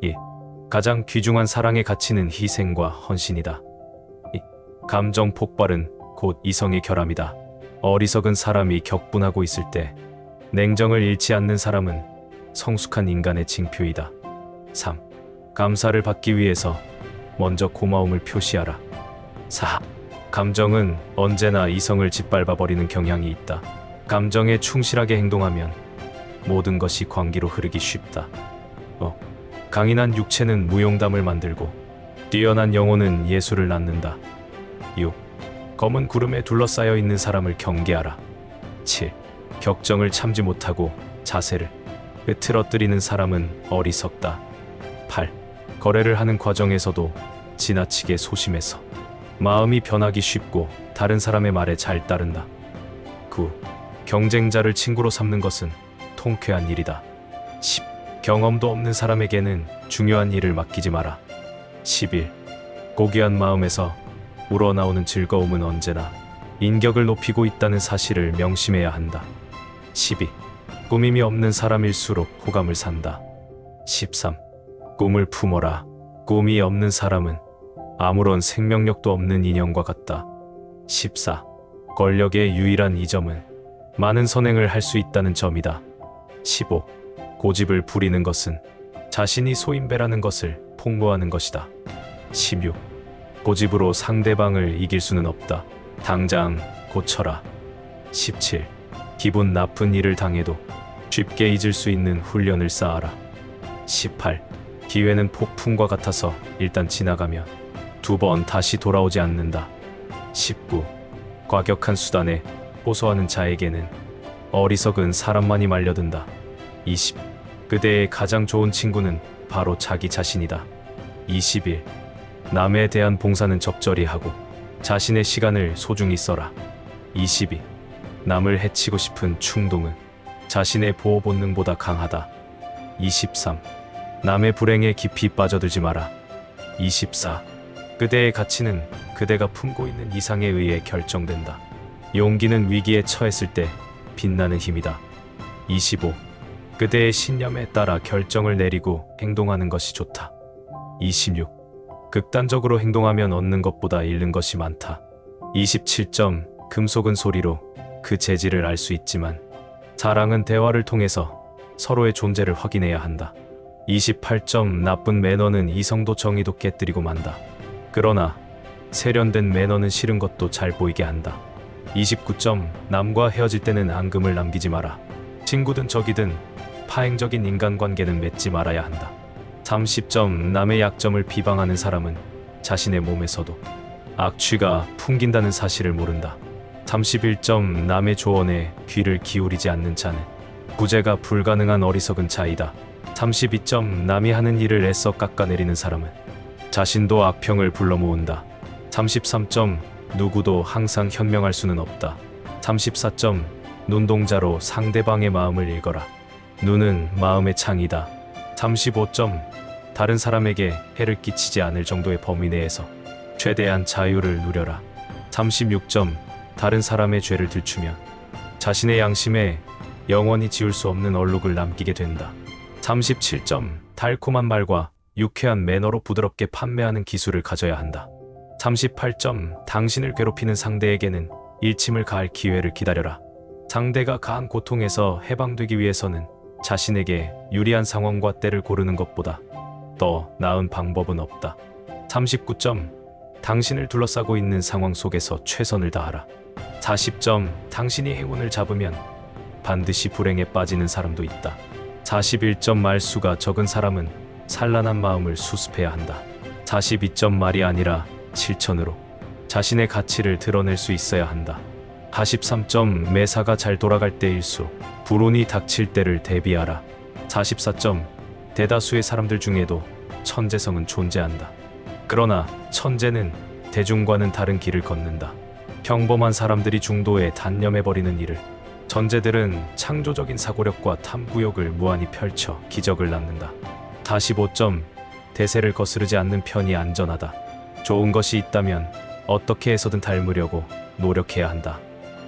2. 가장 귀중한 사랑의 가치는 희생과 헌신이다. 2. 감정 폭발은 곧 이성의 결함이다. 어리석은 사람이 격분하고 있을 때 냉정을 잃지 않는 사람은 성숙한 인간의 징표이다. 3. 감사를 받기 위해서 먼저 고마움을 표시하라. 4. 감정은 언제나 이성을 짓밟아버리는 경향이 있다. 감정에 충실하게 행동하면 모든 것이 광기로 흐르기 쉽다. 5. 강인한 육체는 무용담을 만들고 뛰어난 영혼은 예술을 낳는다. 6. 검은 구름에 둘러싸여 있는 사람을 경계하라. 7. 격정을 참지 못하고 자세를 흐트러뜨리는 사람은 어리석다. 8. 거래를 하는 과정에서도 지나치게 소심해서 마음이 변하기 쉽고 다른 사람의 말에 잘 따른다. 9. 경쟁자를 친구로 삼는 것은 통쾌한 일이다. 10. 경험도 없는 사람에게는 중요한 일을 맡기지 마라. 11. 고귀한 마음에서 우러나오는 즐거움은 언제나 인격을 높이고 있다는 사실을 명심해야 한다. 12. 꾸밈이 없는 사람일수록 호감을 산다. 13. 꿈을 품어라. 꿈이 없는 사람은 아무런 생명력도 없는 인형과 같다. 14. 권력의 유일한 이점은 많은 선행을 할 수 있다는 점이다. 15. 고집을 부리는 것은 자신이 소인배라는 것을 폭로하는 것이다. 16. 고집으로 상대방을 이길 수는 없다. 당장 고쳐라. 17. 기분 나쁜 일을 당해도 쉽게 잊을 수 있는 훈련을 쌓아라. 18. 기회는 폭풍과 같아서 일단 지나가면 두 번 다시 돌아오지 않는다. 19. 과격한 수단에 호소하는 자에게는 어리석은 사람만이 말려든다. 20. 그대의 가장 좋은 친구는 바로 자기 자신이다. 21. 남에 대한 봉사는 적절히 하고 자신의 시간을 소중히 써라. 22. 남을 해치고 싶은 충동은 자신의 보호 본능보다 강하다. 23. 남의 불행에 깊이 빠져들지 마라. 24. 그대의 가치는 그대가 품고 있는 이상에 의해 결정된다. 용기는 위기에 처했을 때 빛나는 힘이다. 25. 그대의 신념에 따라 결정을 내리고 행동하는 것이 좋다. 26. 극단적으로 행동하면 얻는 것보다 잃는 것이 많다. 27. 금속은 소리로 그 재질을 알 수 있지만 사랑은 대화를 통해서 서로의 존재를 확인해야 한다. 28. 나쁜 매너는 이성도 정의도 깨뜨리고 만다. 그러나 세련된 매너는 싫은 것도 잘 보이게 한다. 29. 남과 헤어질 때는 앙금을 남기지 마라. 친구든 적이든 파행적인 인간관계는 맺지 말아야 한다. 30. 남의 약점을 비방하는 사람은 자신의 몸에서도 악취가 풍긴다는 사실을 모른다. 31. 남의 조언에 귀를 기울이지 않는 자는 구제가 불가능한 어리석은 자이다. 32. 남이 하는 일을 애써 깎아내리는 사람은 자신도 악평을 불러 모은다. 33. 누구도 항상 현명할 수는 없다. 34. 눈동자로 상대방의 마음을 읽어라. 눈은 마음의 창이다. 35. 다른 사람에게 해를 끼치지 않을 정도의 범위 내에서 최대한 자유를 누려라. 36. 다른 사람의 죄를 들추면 자신의 양심에 영원히 지울 수 없는 얼룩을 남기게 된다. 37. 달콤한 말과 유쾌한 매너로 부드럽게 판매하는 기술을 가져야 한다. 38. 당신을 괴롭히는 상대에게는 일침을 가할 기회를 기다려라. 상대가 가한 고통에서 해방되기 위해서는 자신에게 유리한 상황과 때를 고르는 것보다 더 나은 방법은 없다. 39. 당신을 둘러싸고 있는 상황 속에서 최선을 다하라. 40. 당신이 행운을 잡으면 반드시 불행에 빠지는 사람도 있다. 41. 말수가 적은 사람은 산란한 마음을 수습해야 한다. 42. 말이 아니라 실천으로 자신의 가치를 드러낼 수 있어야 한다. 43. 매사가 잘 돌아갈 때일수록 불운이 닥칠 때를 대비하라. 44. 대다수의 사람들 중에도 천재성은 존재한다. 그러나 천재는 대중과는 다른 길을 걷는다. 평범한 사람들이 중도에 단념해버리는 일을 천재들은 창조적인 사고력과 탐구욕을 무한히 펼쳐 기적을 낳는다. 45. 대세를 거스르지 않는 편이 안전하다. 좋은 것이 있다면 어떻게 해서든 닮으려고 노력해야 한다.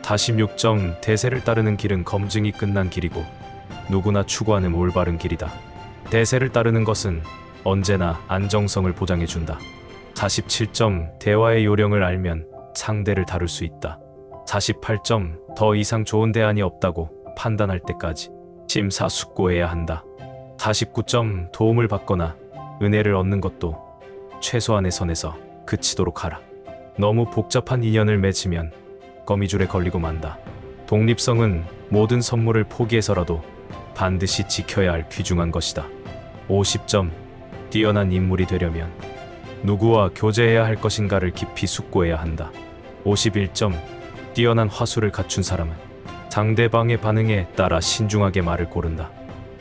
46. 대세를 따르는 길은 검증이 끝난 길이고 누구나 추구하는 올바른 길이다. 대세를 따르는 것은 언제나 안정성을 보장해준다. 47점 대화의 요령을 알면 상대를 다룰 수 있다. 48점 더 이상 좋은 대안이 없다고 판단할 때까지 심사숙고해야 한다. 49점 도움을 받거나 은혜를 얻는 것도 최소한의 선에서 그치도록 하라. 너무 복잡한 인연을 맺으면 거미줄에 걸리고 만다. 독립성은 모든 선물을 포기해서라도 반드시 지켜야 할 귀중한 것이다. 50점 뛰어난 인물이 되려면 누구와 교제해야 할 것인가를 깊이 숙고해야 한다. 51점 뛰어난 화술을 갖춘 사람은 상대방의 반응에 따라 신중하게 말을 고른다.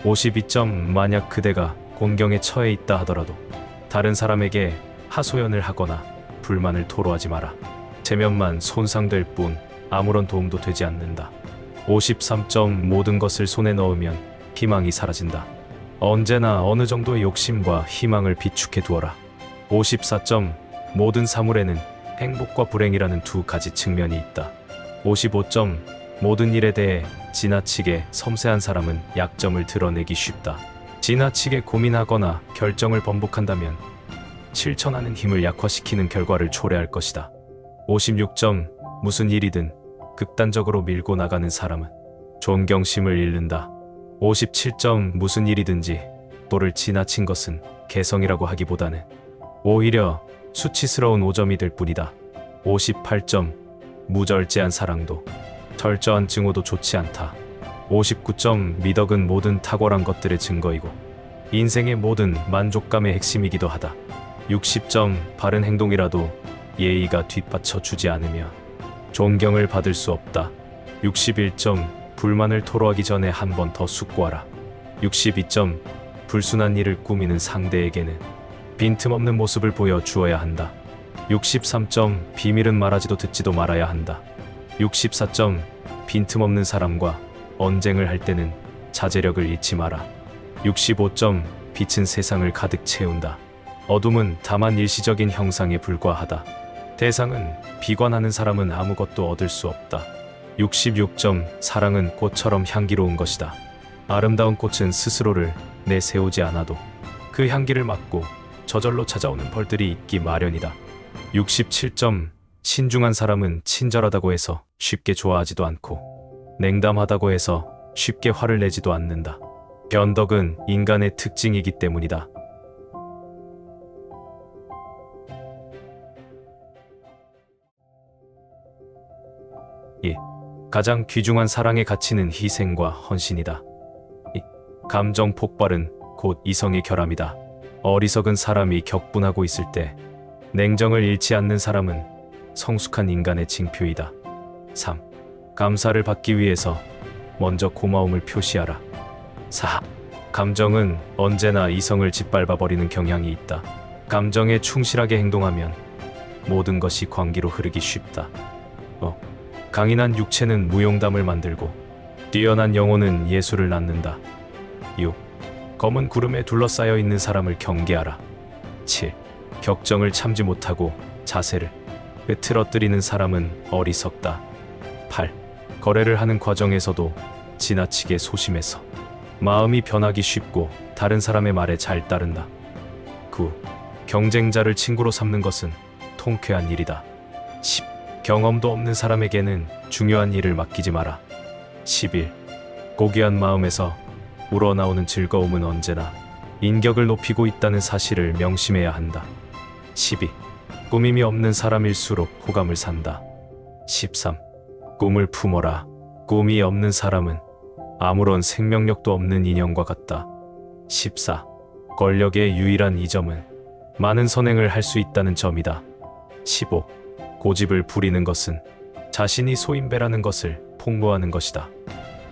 52점 만약 그대가 곤경에 처해 있다 하더라도 다른 사람에게 하소연을 하거나 불만을 토로하지 마라. 체면만 손상될 뿐 아무런 도움도 되지 않는다. 53점 모든 것을 손에 넣으면 희망이 사라진다. 언제나 어느 정도의 욕심과 희망을 비축해 두어라. 54점 모든 사물에는 행복과 불행이라는 두 가지 측면이 있다. 55점 모든 일에 대해 지나치게 섬세한 사람은 약점을 드러내기 쉽다. 지나치게 고민하거나 결정을 번복한다면 실천하는 힘을 약화시키는 결과를 초래할 것이다. 56점 무슨 일이든 극단적으로 밀고 나가는 사람은 존경심을 잃는다. 57점 무슨 일이든지 또를 지나친 것은 개성이라고 하기보다는 오히려 수치스러운 오점이 될 뿐이다. 58점 무절제한 사랑도 철저한 증오도 좋지 않다. 59점 미덕은 모든 탁월한 것들의 증거이고 인생의 모든 만족감의 핵심이기도 하다. 60점 바른 행동이라도 예의가 뒷받쳐 주지 않으며 존경을 받을 수 없다. 61점 불만을 토로하기 전에 한 번 더 숙고하라. 62점 불순한 일을 꾸미는 상대에게는 빈틈없는 모습을 보여 주어야 한다. 63점 비밀은 말하지도 듣지도 말아야 한다. 64점 빈틈없는 사람과 언쟁을 할 때는 자제력을 잃지 마라. 65점 빛은 세상을 가득 채운다. 어둠은 다만 일시적인 형상에 불과하다. 대상은 비관하는 사람은 아무것도 얻을 수 없다. 66점 사랑은 꽃처럼 향기로운 것이다. 아름다운 꽃은 스스로를 내세우지 않아도 그 향기를 맡고 저절로 찾아오는 벌들이 있기 마련이다. 67점 신중한 사람은 친절하다고 해서 쉽게 좋아하지도 않고 냉담하다고 해서 쉽게 화를 내지도 않는다. 변덕은 인간의 특징이기 때문이다. 가장 귀중한 사랑의 가치는 희생과 헌신이다. 감정 폭발은 곧 이성의 결함이다. 어리석은 사람이 격분하고 있을 때 냉정을 잃지 않는 사람은 성숙한 인간의 징표이다. 3. 감사를 받기 위해서 먼저 고마움을 표시하라. 4. 감정은 언제나 이성을 짓밟아버리는 경향이 있다. 감정에 충실하게 행동하면 모든 것이 광기로 흐르기 쉽다. 강인한 육체는 무용담을 만들고 뛰어난 영혼은 예술을 낳는다. 6. 검은 구름에 둘러싸여 있는 사람을 경계하라. 7. 격정을 참지 못하고 자세를 흐트러뜨리는 사람은 어리석다. 8. 거래를 하는 과정에서도 지나치게 소심해서 마음이 변하기 쉽고 다른 사람의 말에 잘 따른다. 9. 경쟁자를 친구로 삼는 것은 통쾌한 일이다. 10. 경험도 없는 사람에게는 중요한 일을 맡기지 마라. 11. 고귀한 마음에서 우러나오는 즐거움은 언제나 인격을 높이고 있다는 사실을 명심해야 한다. 12. 꾸밈이 없는 사람일수록 호감을 산다. 13. 꿈을 품어라. 꿈이 없는 사람은 아무런 생명력도 없는 인형과 같다. 14. 권력의 유일한 이점은 많은 선행을 할 수 있다는 점이다. 15. 고집을 부리는 것은 자신이 소인배라는 것을 폭로하는 것이다.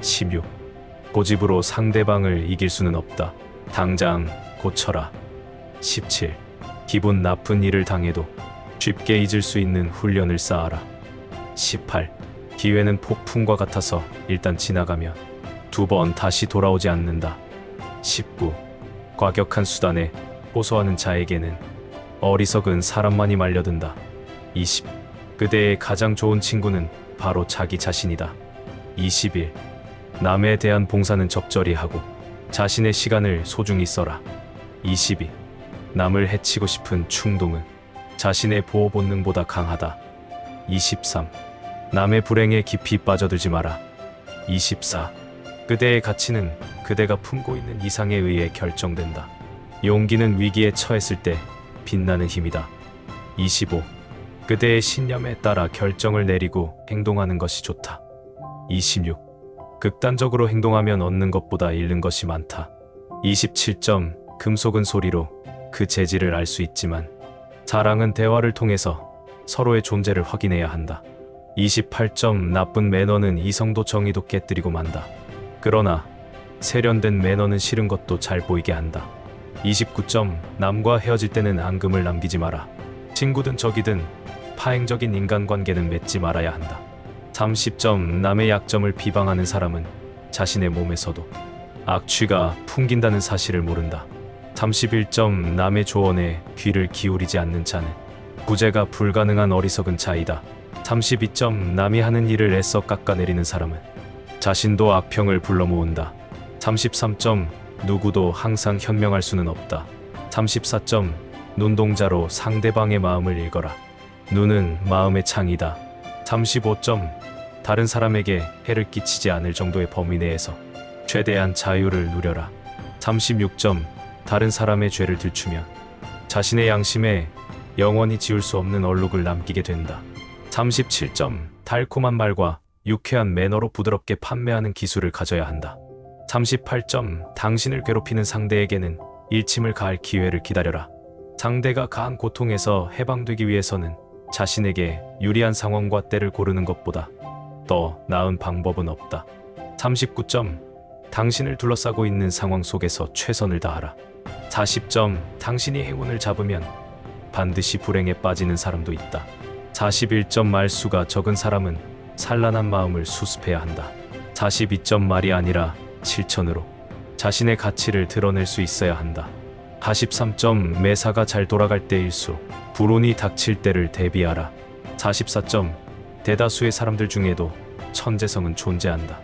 16. 고집으로 상대방을 이길 수는 없다. 당장 고쳐라. 17. 기분 나쁜 일을 당해도 쉽게 잊을 수 있는 훈련을 쌓아라. 18. 기회는 폭풍과 같아서 일단 지나가면 두 번 다시 돌아오지 않는다. 19. 과격한 수단에 호소하는 자에게는 어리석은 사람만이 말려든다. 20. 그대의 가장 좋은 친구는 바로 자기 자신이다. 21. 남에 대한 봉사는 적절히 하고 자신의 시간을 소중히 써라. 22. 남을 해치고 싶은 충동은 자신의 보호 본능보다 강하다. 23. 남의 불행에 깊이 빠져들지 마라. 24. 그대의 가치는 그대가 품고 있는 이상에 의해 결정된다. 용기는 위기에 처했을 때 빛나는 힘이다. 25. 그대의 신념에 따라 결정을 내리고 행동하는 것이 좋다. 26. 극단적으로 행동하면 얻는 것보다 잃는 것이 많다. 27. 금속은 소리로 그 재질을 알 수 있지만 사랑은 대화를 통해서 서로의 존재를 확인해야 한다. 28. 나쁜 매너는 이성도 정의도 깨뜨리고 만다. 그러나 세련된 매너는 싫은 것도 잘 보이게 한다. 29. 남과 헤어질 때는 앙금을 남기지 마라. 친구든 적이든 파행적인 인간관계는 맺지 말아야 한다. 30. 남의 약점을 비방하는 사람은 자신의 몸에서도 악취가 풍긴다는 사실을 모른다. 31. 남의 조언에 귀를 기울이지 않는 자는 구제가 불가능한 어리석은 자이다. 32. 남이 하는 일을 애써 깎아내리는 사람은 자신도 악평을 불러 모은다. 33. 누구도 항상 현명할 수는 없다. 34. 눈동자로 상대방의 마음을 읽어라. 눈은 마음의 창이다. 35. 다른 사람에게 해를 끼치지 않을 정도의 범위 내에서 최대한 자유를 누려라. 36. 다른 사람의 죄를 들추면 자신의 양심에 영원히 지울 수 없는 얼룩을 남기게 된다. 37. 달콤한 말과 유쾌한 매너로 부드럽게 판매하는 기술을 가져야 한다. 38. 당신을 괴롭히는 상대에게는 일침을 가할 기회를 기다려라. 상대가 가한 고통에서 해방되기 위해서는 자신에게 유리한 상황과 때를 고르는 것보다 더 나은 방법은 없다. 39. 당신을 둘러싸고 있는 상황 속에서 최선을 다하라. 40. 당신이 행운을 잡으면 반드시 불행에 빠지는 사람도 있다. 41. 말수가 적은 사람은 산란한 마음을 수습해야 한다. 42. 말이 아니라 실천으로 자신의 가치를 드러낼 수 있어야 한다. 43. 매사가 잘 돌아갈 때일수록 불운이 닥칠 때를 대비하라. 44. 대다수의 사람들 중에도 천재성은 존재한다.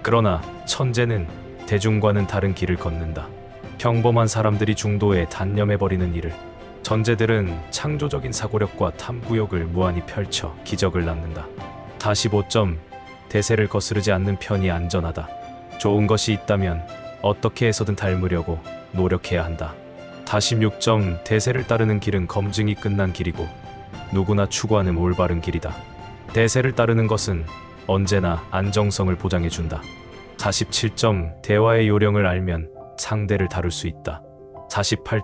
그러나 천재는 대중과는 다른 길을 걷는다. 평범한 사람들이 중도에 단념해버리는 일을 천재들은 창조적인 사고력과 탐구욕을 무한히 펼쳐 기적을 낳는다. 45. 대세를 거스르지 않는 편이 안전하다. 좋은 것이 있다면 어떻게 해서든 닮으려고 노력해야 한다. 46. 대세를 따르는 길은 검증이 끝난 길이고 누구나 추구하는 올바른 길이다. 대세를 따르는 것은 언제나 안정성을 보장해준다. 47. 대화의 요령을 알면 상대를 다룰 수 있다. 48.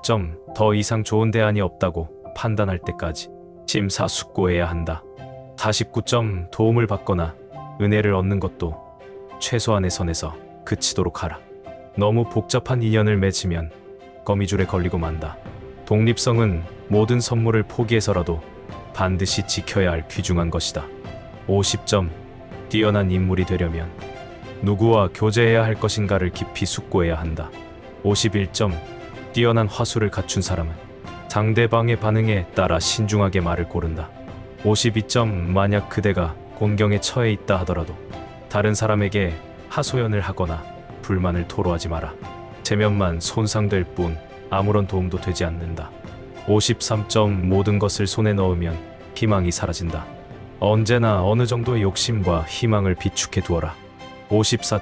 더 이상 좋은 대안이 없다고 판단할 때까지 심사숙고해야 한다. 49. 도움을 받거나 은혜를 얻는 것도 최소한의 선에서 그치도록 하라. 너무 복잡한 인연을 맺으면 거미줄에 걸리고 만다. 독립성은 모든 선물을 포기해서라도 반드시 지켜야 할 귀중한 것이다. 50. 뛰어난 인물이 되려면 누구와 교제해야 할 것인가를 깊이 숙고해야 한다. 51. 뛰어난 화술을 갖춘 사람은 상대방의 반응에 따라 신중하게 말을 고른다. 52. 만약 그대가 곤경에 처해 있다 하더라도 다른 사람에게 하소연을 하거나 불만을 토로하지 마라. 체면만 손상될 뿐 아무런 도움도 되지 않는다. 53. 모든 것을 손에 넣으면 희망이 사라진다. 언제나 어느 정도의 욕심과 희망을 비축해 두어라. 54.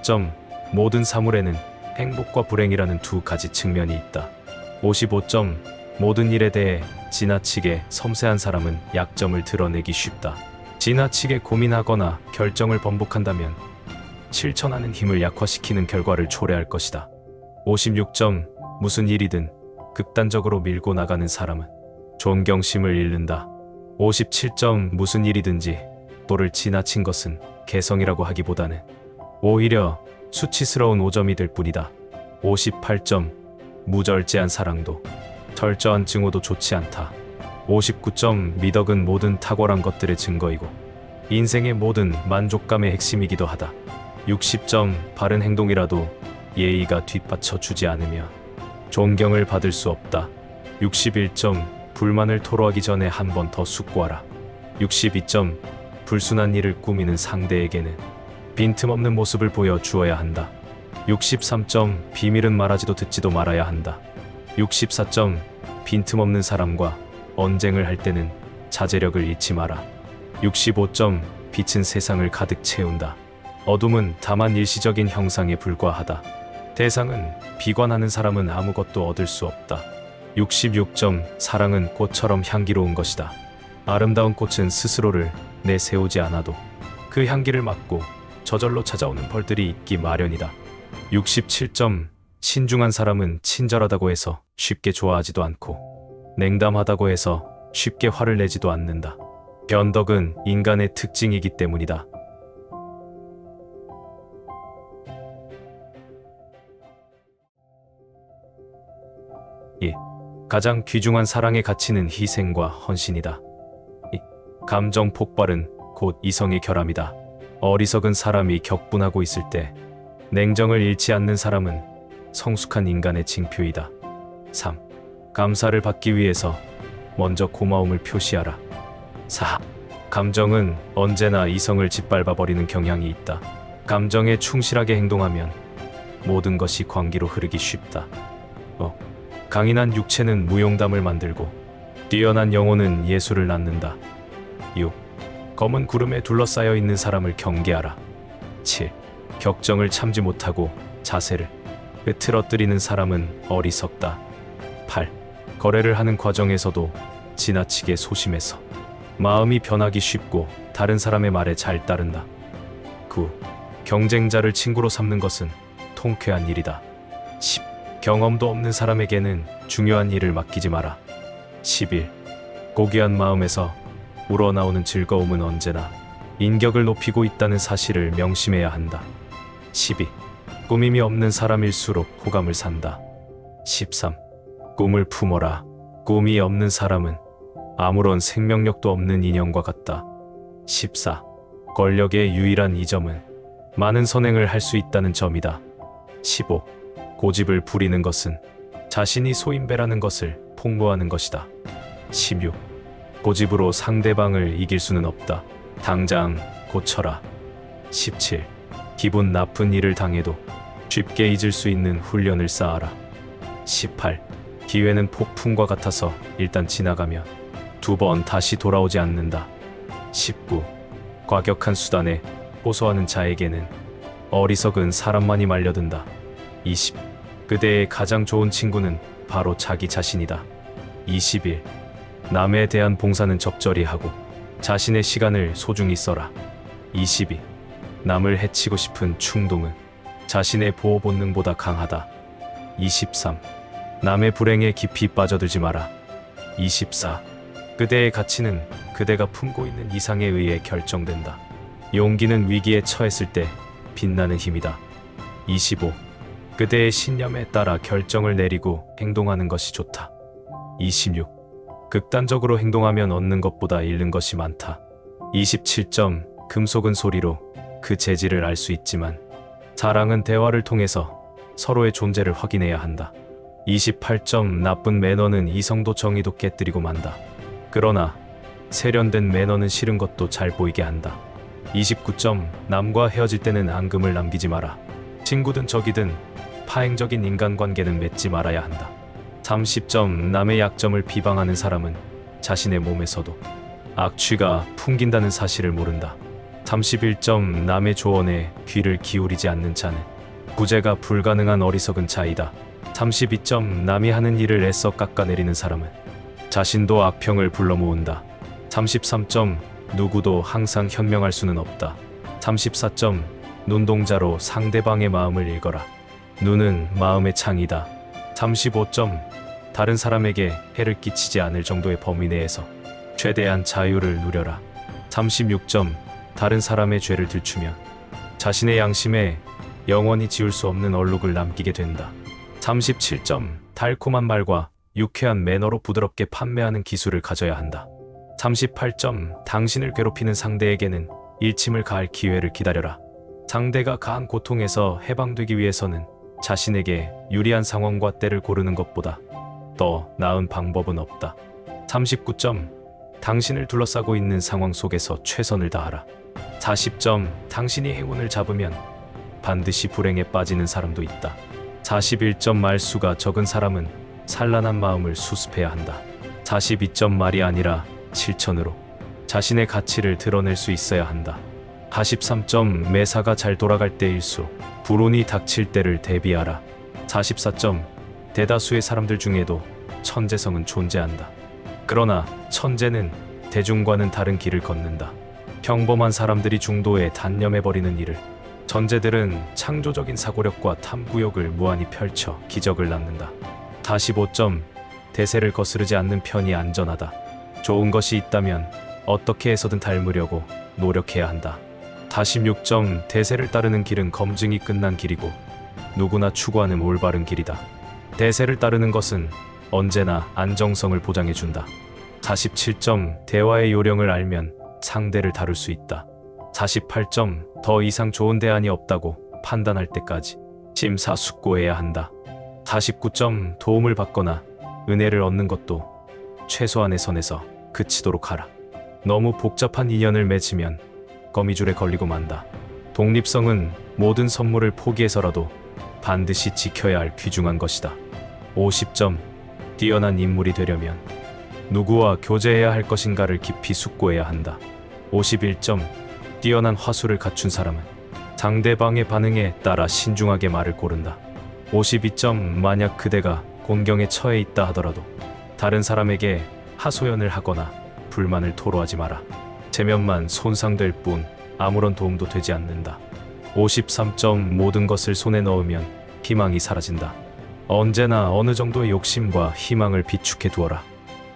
모든 사물에는 행복과 불행이라는 두 가지 측면이 있다. 55. 모든 일에 대해 지나치게 섬세한 사람은 약점을 드러내기 쉽다. 지나치게 고민하거나 결정을 번복한다면 실천하는 힘을 약화시키는 결과를 초래할 것이다. 56. 무슨 일이든 극단적으로 밀고 나가는 사람은 존경심을 잃는다. 57. 무슨 일이든지 도를 지나친 것은 개성이라고 하기보다는 오히려 수치스러운 오점이 될 뿐이다. 58. 무절제한 사랑도 철저한 증오도 좋지 않다. 59. 미덕은 모든 탁월한 것들의 증거이고 인생의 모든 만족감의 핵심이기도 하다. 60. 바른 행동이라도 예의가 뒷받쳐 주지 않으며 존경을 받을 수 없다. 61. 불만을 토로하기 전에 한 번 더 숙고하라. 62. 불순한 일을 꾸미는 상대에게는 빈틈없는 모습을 보여 주어야 한다. 63. 비밀은 말하지도 듣지도 말아야 한다. 64. 빈틈없는 사람과 언쟁을 할 때는 자제력을 잃지 마라. 65점 빛은 세상을 가득 채운다. 어둠은 다만 일시적인 형상에 불과하다. 대상은 비관하는 사람은 아무것도 얻을 수 없다. 66점 사랑은 꽃처럼 향기로운 것이다. 아름다운 꽃은 스스로를 내세우지 않아도 그 향기를 맡고 저절로 찾아오는 벌들이 있기 마련이다. 67점 신중한 사람은 친절하다고 해서 쉽게 좋아하지도 않고 냉담하다고 해서 쉽게 화를 내지도 않는다. 변덕은 인간의 특징이기 때문이다. 가장 귀중한 사랑의 가치는 희생과 헌신이다. 감정 폭발은 곧 이성의 결함이다. 어리석은 사람이 격분하고 있을 때 냉정을 잃지 않는 사람은 성숙한 인간의 징표이다. 3. 감사를 받기 위해서 먼저 고마움을 표시하라. 4. 감정은 언제나 이성을 짓밟아버리는 경향이 있다. 감정에 충실하게 행동하면 모든 것이 광기로 흐르기 쉽다. 강인한 육체는 무용담을 만들고 뛰어난 영혼은 예술을 낳는다. 6. 검은 구름에 둘러싸여 있는 사람을 경계하라. 7. 격정을 참지 못하고 자세를 흐트러뜨리는 사람은 어리석다. 8. 거래를 하는 과정에서도 지나치게 소심해서 마음이 변하기 쉽고 다른 사람의 말에 잘 따른다. 9. 경쟁자를 친구로 삼는 것은 통쾌한 일이다. 10. 경험도 없는 사람에게는 중요한 일을 맡기지 마라. 11. 고귀한 마음에서 우러나오는 즐거움은 언제나 인격을 높이고 있다는 사실을 명심해야 한다. 12. 꾸밈이 없는 사람일수록 호감을 산다. 13. 꿈을 품어라. 꿈이 없는 사람은 아무런 생명력도 없는 인형과 같다. 14. 권력의 유일한 이점은 많은 선행을 할 수 있다는 점이다. 15. 고집을 부리는 것은 자신이 소인배라는 것을 폭로하는 것이다. 16. 고집으로 상대방을 이길 수는 없다. 당장 고쳐라. 17. 기분 나쁜 일을 당해도 쉽게 잊을 수 있는 훈련을 쌓아라. 18. 기회는 폭풍과 같아서 일단 지나가면 두 번 다시 돌아오지 않는다. 19. 과격한 수단에 호소하는 자에게는 어리석은 사람만이 말려든다. 20. 그대의 가장 좋은 친구는 바로 자기 자신이다. 21. 남에 대한 봉사는 적절히 하고 자신의 시간을 소중히 써라. 22. 남을 해치고 싶은 충동은 자신의 보호 본능보다 강하다. 23. 남의 불행에 깊이 빠져들지 마라. 24. 그대의 가치는 그대가 품고 있는 이상에 의해 결정된다. 용기는 위기에 처했을 때 빛나는 힘이다. 25. 그대의 신념에 따라 결정을 내리고 행동하는 것이 좋다. 26. 극단적으로 행동하면 얻는 것보다 잃는 것이 많다. 27점 금속은 소리로 그 재질을 알 수 있지만 사랑은 대화를 통해서 서로의 존재를 확인해야 한다. 28점 나쁜 매너는 이성도 정의도 깨뜨리고 만다. 그러나 세련된 매너는 싫은 것도 잘 보이게 한다. 29점 남과 헤어질 때는 앙금을 남기지 마라. 친구든 적이든 파행적인 인간관계는 맺지 말아야 한다. 30점 남의 약점을 비방하는 사람은 자신의 몸에서도 악취가 풍긴다는 사실을 모른다. 31점 남의 조언에 귀를 기울이지 않는 자는 구제가 불가능한 어리석은 자이다. 32점 남이 하는 일을 애써 깎아내리는 사람은 자신도 악평을 불러 모은다. 33점 누구도 항상 현명할 수는 없다. 34점 눈동자로 상대방의 마음을 읽어라. 눈은 마음의 창이다. 35점 다른 사람에게 해를 끼치지 않을 정도의 범위 내에서 최대한 자유를 누려라. 36점 다른 사람의 죄를 들추면 자신의 양심에 영원히 지울 수 없는 얼룩을 남기게 된다. 37점 달콤한 말과 유쾌한 매너로 부드럽게 판매하는 기술을 가져야 한다. 38점 당신을 괴롭히는 상대에게는 일침을 가할 기회를 기다려라. 상대가 가한 고통에서 해방되기 위해서는 자신에게 유리한 상황과 때를 고르는 것보다 더 나은 방법은 없다. 39점 당신을 둘러싸고 있는 상황 속에서 최선을 다하라. 40점 당신이 행운을 잡으면 반드시 불행에 빠지는 사람도 있다. 41점 말수가 적은 사람은 산란한 마음을 수습해야 한다. 42점 말이 아니라 실천으로 자신의 가치를 드러낼 수 있어야 한다. 43점 매사가 잘 돌아갈 때일수록 불운이 닥칠 때를 대비하라. 44점 대다수의 사람들 중에도 천재성은 존재한다. 그러나 천재는 대중과는 다른 길을 걷는다. 평범한 사람들이 중도에 단념해버리는 일을 천재들은 창조적인 사고력과 탐구욕을 무한히 펼쳐 기적을 낳는다. 45점 대세를 거스르지 않는 편이 안전하다. 좋은 것이 있다면 어떻게 해서든 닮으려고 노력해야 한다. 46점 대세를 따르는 길은 검증이 끝난 길이고 누구나 추구하는 올바른 길이다. 대세를 따르는 것은 언제나 안정성을 보장해준다. 47점 대화의 요령을 알면 상대를 다룰 수 있다. 48점 더 이상 좋은 대안이 없다고 판단할 때까지 심사숙고해야 한다. 49점 도움을 받거나 은혜를 얻는 것도 최소한의 선에서 그치도록 하라. 너무 복잡한 인연을 맺으면 거미줄에 걸리고 만다. 독립성은 모든 선물을 포기해서라도 반드시 지켜야 할 귀중한 것이다. 50점 뛰어난 인물이 되려면 누구와 교제해야 할 것인가를 깊이 숙고해야 한다. 51점 뛰어난 화술을 갖춘 사람은 상대방의 반응에 따라 신중하게 말을 고른다. 52점 만약 그대가 곤경에 처해 있다 하더라도 다른 사람에게 하소연을 하거나 불만을 토로하지 마라. 체면만 손상될 뿐 아무런 도움도 되지 않는다. 53점 모든 것을 손에 넣으면 희망이 사라진다. 언제나 어느 정도의 욕심과 희망을 비축해 두어라.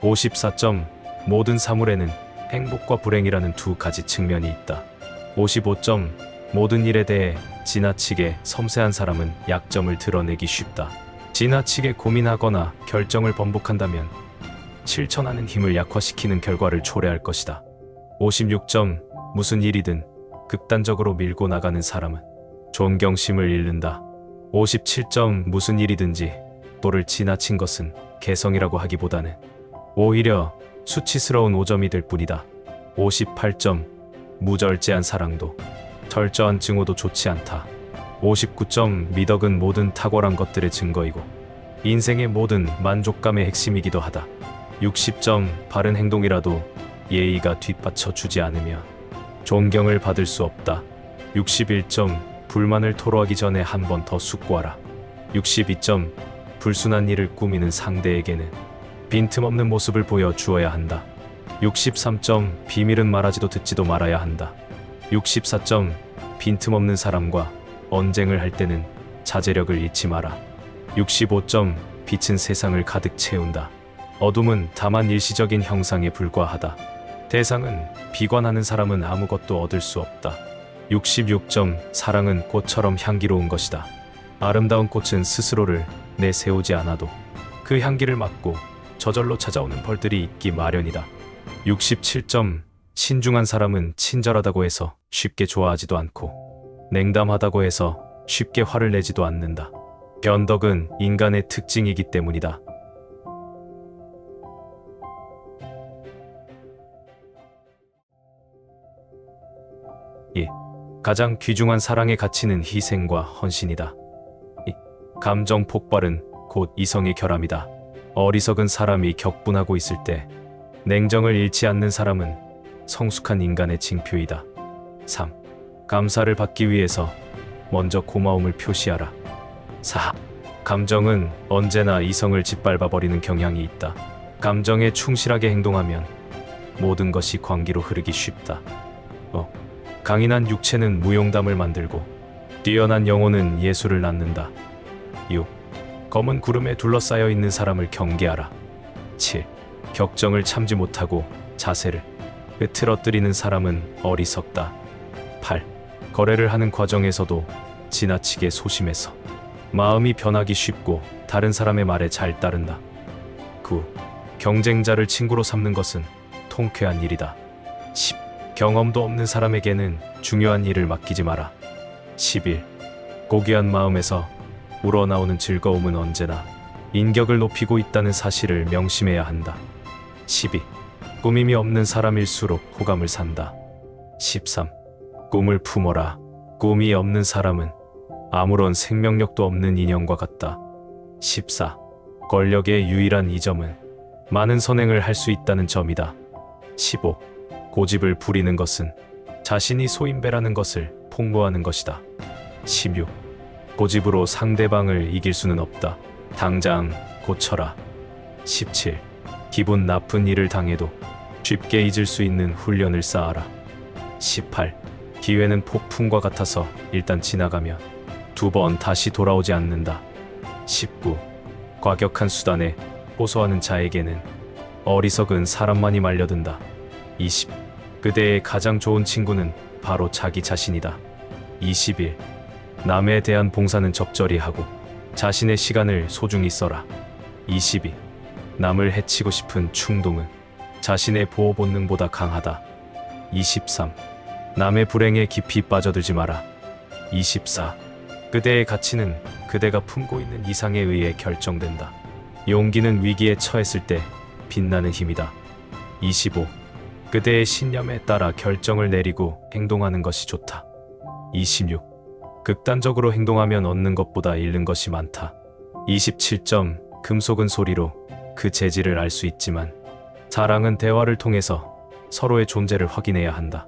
54점 모든 사물에는 행복과 불행이라는 두 가지 측면이 있다. 55점 모든 일에 대해 지나치게 섬세한 사람은 약점을 드러내기 쉽다. 지나치게 고민하거나 결정을 번복한다면 실천하는 힘을 약화시키는 결과를 초래할 것이다. 56점 무슨 일이든 극단적으로 밀고 나가는 사람은 존경심을 잃는다. 57점 무슨 일이든지 또를 지나친 것은 개성이라고 하기보다는 오히려 수치스러운 오점이 될 뿐이다. 58점 무절제한 사랑도 철저한 증오도 좋지 않다. 59점 미덕은 모든 탁월한 것들의 증거이고 인생의 모든 만족감의 핵심이기도 하다. 60점 바른 행동이라도 예의가 뒷받쳐 주지 않으며 존경을 받을 수 없다. 61점 불만을 토로하기 전에 한 번 더 숙고하라. 62점 불순한 일을 꾸미는 상대에게는 빈틈없는 모습을 보여 주어야 한다. 63점 비밀은 말하지도 듣지도 말아야 한다. 64점 빈틈없는 사람과 언쟁을 할 때는 자제력을 잃지 마라. 65점 빛은 세상을 가득 채운다. 어둠은 다만 일시적인 형상에 불과하다. 대상은 비관하는 사람은 아무것도 얻을 수 없다. 66점 사랑은 꽃처럼 향기로운 것이다. 아름다운 꽃은 스스로를 내세우지 않아도 그 향기를 맡고 저절로 찾아오는 벌들이 있기 마련이다. 67점 신중한 사람은 친절하다고 해서 쉽게 좋아하지도 않고 냉담하다고 해서 쉽게 화를 내지도 않는다. 변덕은 인간의 특징이기 때문이다. 가장 귀중한 사랑의 가치는 희생과 헌신이다. 감정 폭발은 곧 이성의 결함이다. 어리석은 사람이 격분하고 있을 때 냉정을 잃지 않는 사람은 성숙한 인간의 징표이다. 3. 감사를 받기 위해서 먼저 고마움을 표시하라. 4. 감정은 언제나 이성을 짓밟아버리는 경향이 있다. 감정에 충실하게 행동하면 모든 것이 광기로 흐르기 쉽다. 5. 강인한 육체는 무용담을 만들고 뛰어난 영혼은 예술을 낳는다. 6. 검은 구름에 둘러싸여 있는 사람을 경계하라. 7. 격정을 참지 못하고 자세를 흐트러뜨리는 사람은 어리석다. 8. 거래를 하는 과정에서도 지나치게 소심해서 마음이 변하기 쉽고 다른 사람의 말에 잘 따른다. 9. 경쟁자를 친구로 삼는 것은 통쾌한 일이다. 10. 경험도 없는 사람에게는 중요한 일을 맡기지 마라. 11. 고귀한 마음에서 우러나오는 즐거움은 언제나 인격을 높이고 있다는 사실을 명심해야 한다. 12. 꾸밈이 없는 사람일수록 호감을 산다. 13. 꿈을 품어라. 꿈이 없는 사람은 아무런 생명력도 없는 인형과 같다. 14. 권력의 유일한 이점은 많은 선행을 할 수 있다는 점이다. 15. 고집을 부리는 것은 자신이 소인배라는 것을 폭로하는 것이다. 16. 고집으로 상대방을 이길 수는 없다. 당장 고쳐라. 17. 기분 나쁜 일을 당해도 쉽게 잊을 수 있는 훈련을 쌓아라. 18. 기회는 폭풍과 같아서 일단 지나가면 두 번 다시 돌아오지 않는다. 19. 과격한 수단에 호소하는 자에게는 어리석은 사람만이 말려든다. 20. 그대의 가장 좋은 친구는 바로 자기 자신이다. 21. 남에 대한 봉사는 적절히 하고 자신의 시간을 소중히 써라. 22. 남을 해치고 싶은 충동은 자신의 보호 본능보다 강하다. 23. 남의 불행에 깊이 빠져들지 마라. 24. 그대의 가치는 그대가 품고 있는 이상에 의해 결정된다. 용기는 위기에 처했을 때 빛나는 힘이다. 25. 그대의 신념에 따라 결정을 내리고 행동하는 것이 좋다. 26. 극단적으로 행동하면 얻는 것보다 잃는 것이 많다. 27. 금속은 소리로 그 재질을 알 수 있지만 사랑은 대화를 통해서 서로의 존재를 확인해야 한다.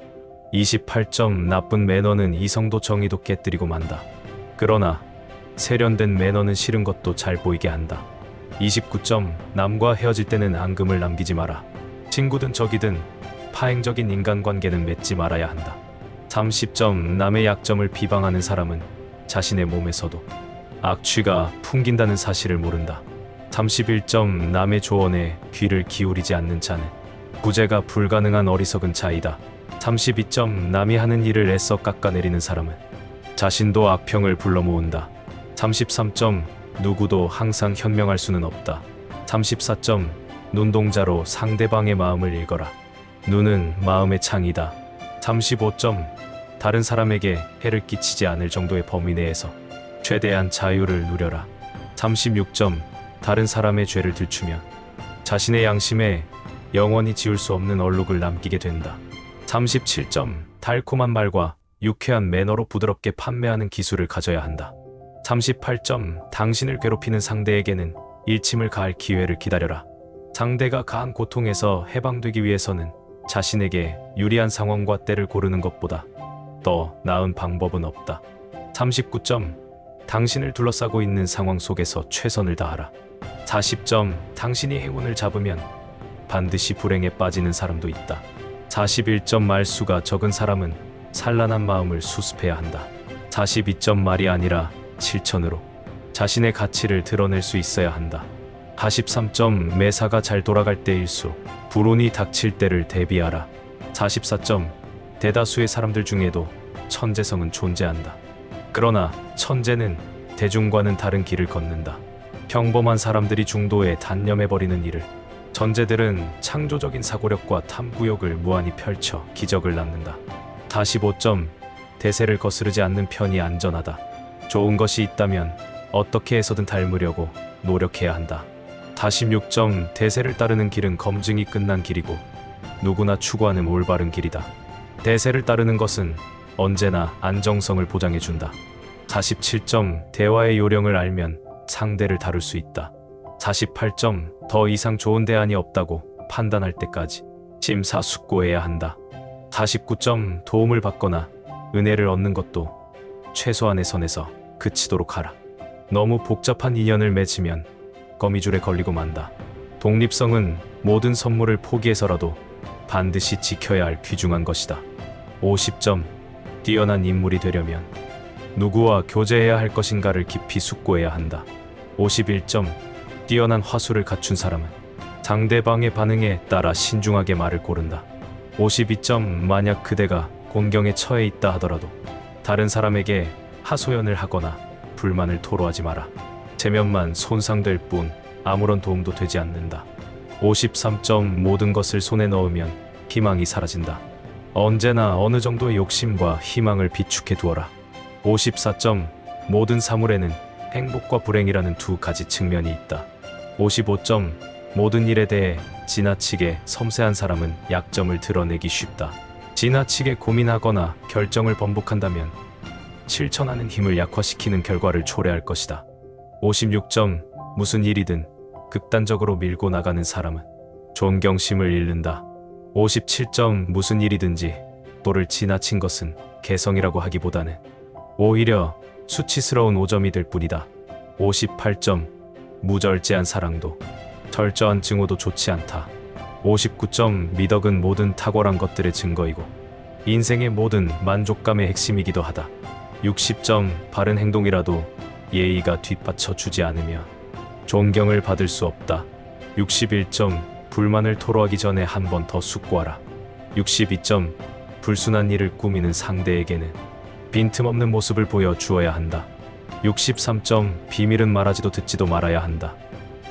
28. 나쁜 매너는 이성도 정의도 깨뜨리고 만다. 그러나 세련된 매너는 싫은 것도 잘 보이게 한다. 29. 남과 헤어질 때는 앙금을 남기지 마라. 친구든 적이든 파행적인 인간관계는 맺지 말아야 한다. 30. 남의 약점을 비방하는 사람은 자신의 몸에서도 악취가 풍긴다는 사실을 모른다. 31. 남의 조언에 귀를 기울이지 않는 자는 구제가 불가능한 어리석은 자이다. 32. 남이 하는 일을 애써 깎아내리는 사람은 자신도 악평을 불러 모은다. 33. 누구도 항상 현명할 수는 없다. 34. 눈동자로 상대방의 마음을 읽어라. 눈은 마음의 창이다. 35. 다른 사람에게 해를 끼치지 않을 정도의 범위 내에서 최대한 자유를 누려라. 36. 다른 사람의 죄를 들추면 자신의 양심에 영원히 지울 수 없는 얼룩을 남기게 된다. 37. 달콤한 말과 유쾌한 매너로 부드럽게 판매하는 기술을 가져야 한다. 38. 당신을 괴롭히는 상대에게는 일침을 가할 기회를 기다려라. 상대가 가한 고통에서 해방되기 위해서는 자신에게 유리한 상황과 때를 고르는 것보다 더 나은 방법은 없다. 39. 당신을 둘러싸고 있는 상황 속에서 최선을 다하라. 40. 당신이 행운을 잡으면 반드시 불행에 빠지는 사람도 있다. 41. 말수가 적은 사람은 산란한 마음을 수습해야 한다. 42. 말이 아니라 실천으로 자신의 가치를 드러낼 수 있어야 한다. 43. 매사가 잘 돌아갈 때일수록 불운이 닥칠 때를 대비하라. 44. 대다수의 사람들 중에도 천재성은 존재한다. 그러나 천재는 대중과는 다른 길을 걷는다. 평범한 사람들이 중도에 단념해버리는 일을 천재들은 창조적인 사고력과 탐구욕을 무한히 펼쳐 기적을 낳는다. 45. 대세를 거스르지 않는 편이 안전하다. 좋은 것이 있다면 어떻게 해서든 닮으려고 노력해야 한다. 46. 대세를 따르는 길은 검증이 끝난 길이고 누구나 추구하는 올바른 길이다. 대세를 따르는 것은 언제나 안정성을 보장해준다. 47. 대화의 요령을 알면 상대를 다룰 수 있다. 48. 더 이상 좋은 대안이 없다고 판단할 때까지 심사숙고해야 한다. 49. 도움을 받거나 은혜를 얻는 것도 최소한의 선에서 그치도록 하라. 너무 복잡한 인연을 맺으면 거미줄에 걸리고 만다. 독립성은 모든 선물을 포기해서라도 반드시 지켜야 할 귀중한 것이다. 50. 뛰어난 인물이 되려면 누구와 교제해야 할 것인가를 깊이 숙고해야 한다. 51. 뛰어난 화술을 갖춘 사람은 상대방의 반응에 따라 신중하게 말을 고른다. 52. 만약 그대가 곤경에 처해 있다 하더라도 다른 사람에게 하소연을 하거나 불만을 토로하지 마라. 체면만 손상될 뿐 아무런 도움도 되지 않는다. 53. 모든 것을 손에 넣으면 희망이 사라진다. 언제나 어느 정도의 욕심과 희망을 비축해 두어라. 54. 모든 사물에는 행복과 불행이라는 두 가지 측면이 있다. 55. 모든 일에 대해 지나치게 섬세한 사람은 약점을 드러내기 쉽다. 지나치게 고민하거나 결정을 번복한다면 실천하는 힘을 약화시키는 결과를 초래할 것이다. 56. 무슨 일이든 극단적으로 밀고 나가는 사람은 존경심을 잃는다. 57점 무슨 일이든지 또를 지나친 것은 개성이라고 하기보다는 오히려 수치스러운 오점이 될 뿐이다. 58점 무절제한 사랑도 철저한 증오도 좋지 않다. 59점 미덕은 모든 탁월한 것들의 증거이고 인생의 모든 만족감의 핵심이기도 하다. 60점 바른 행동이라도 예의가 뒷받쳐 주지 않으며 존경을 받을 수 없다. 61점 불만을 토로하기 전에 한 번 더 숙고하라. 62점 불순한 일을 꾸미는 상대에게는 빈틈없는 모습을 보여 주어야 한다. 63점 비밀은 말하지도 듣지도 말아야 한다.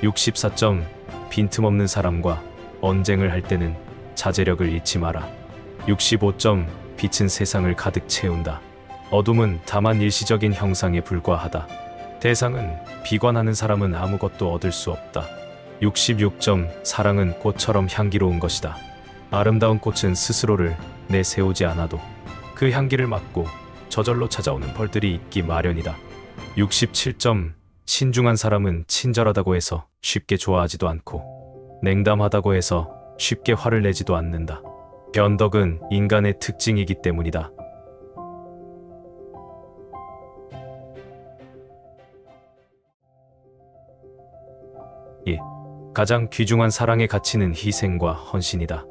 64점 빈틈없는 사람과 언쟁을 할 때는 자제력을 잃지 마라. 65점 빛은 세상을 가득 채운다. 어둠은 다만 일시적인 형상에 불과하다. 대상은 비관하는 사람은 아무것도 얻을 수 없다. 66점 사랑은 꽃처럼 향기로운 것이다. 아름다운 꽃은 스스로를 내세우지 않아도 그 향기를 맡고 저절로 찾아오는 벌들이 있기 마련이다. 67점 신중한 사람은 친절하다고 해서 쉽게 좋아하지도 않고 냉담하다고 해서 쉽게 화를 내지도 않는다. 변덕은 인간의 특징이기 때문이다. 가장 귀중한 사랑의 가치는 희생과 헌신이다.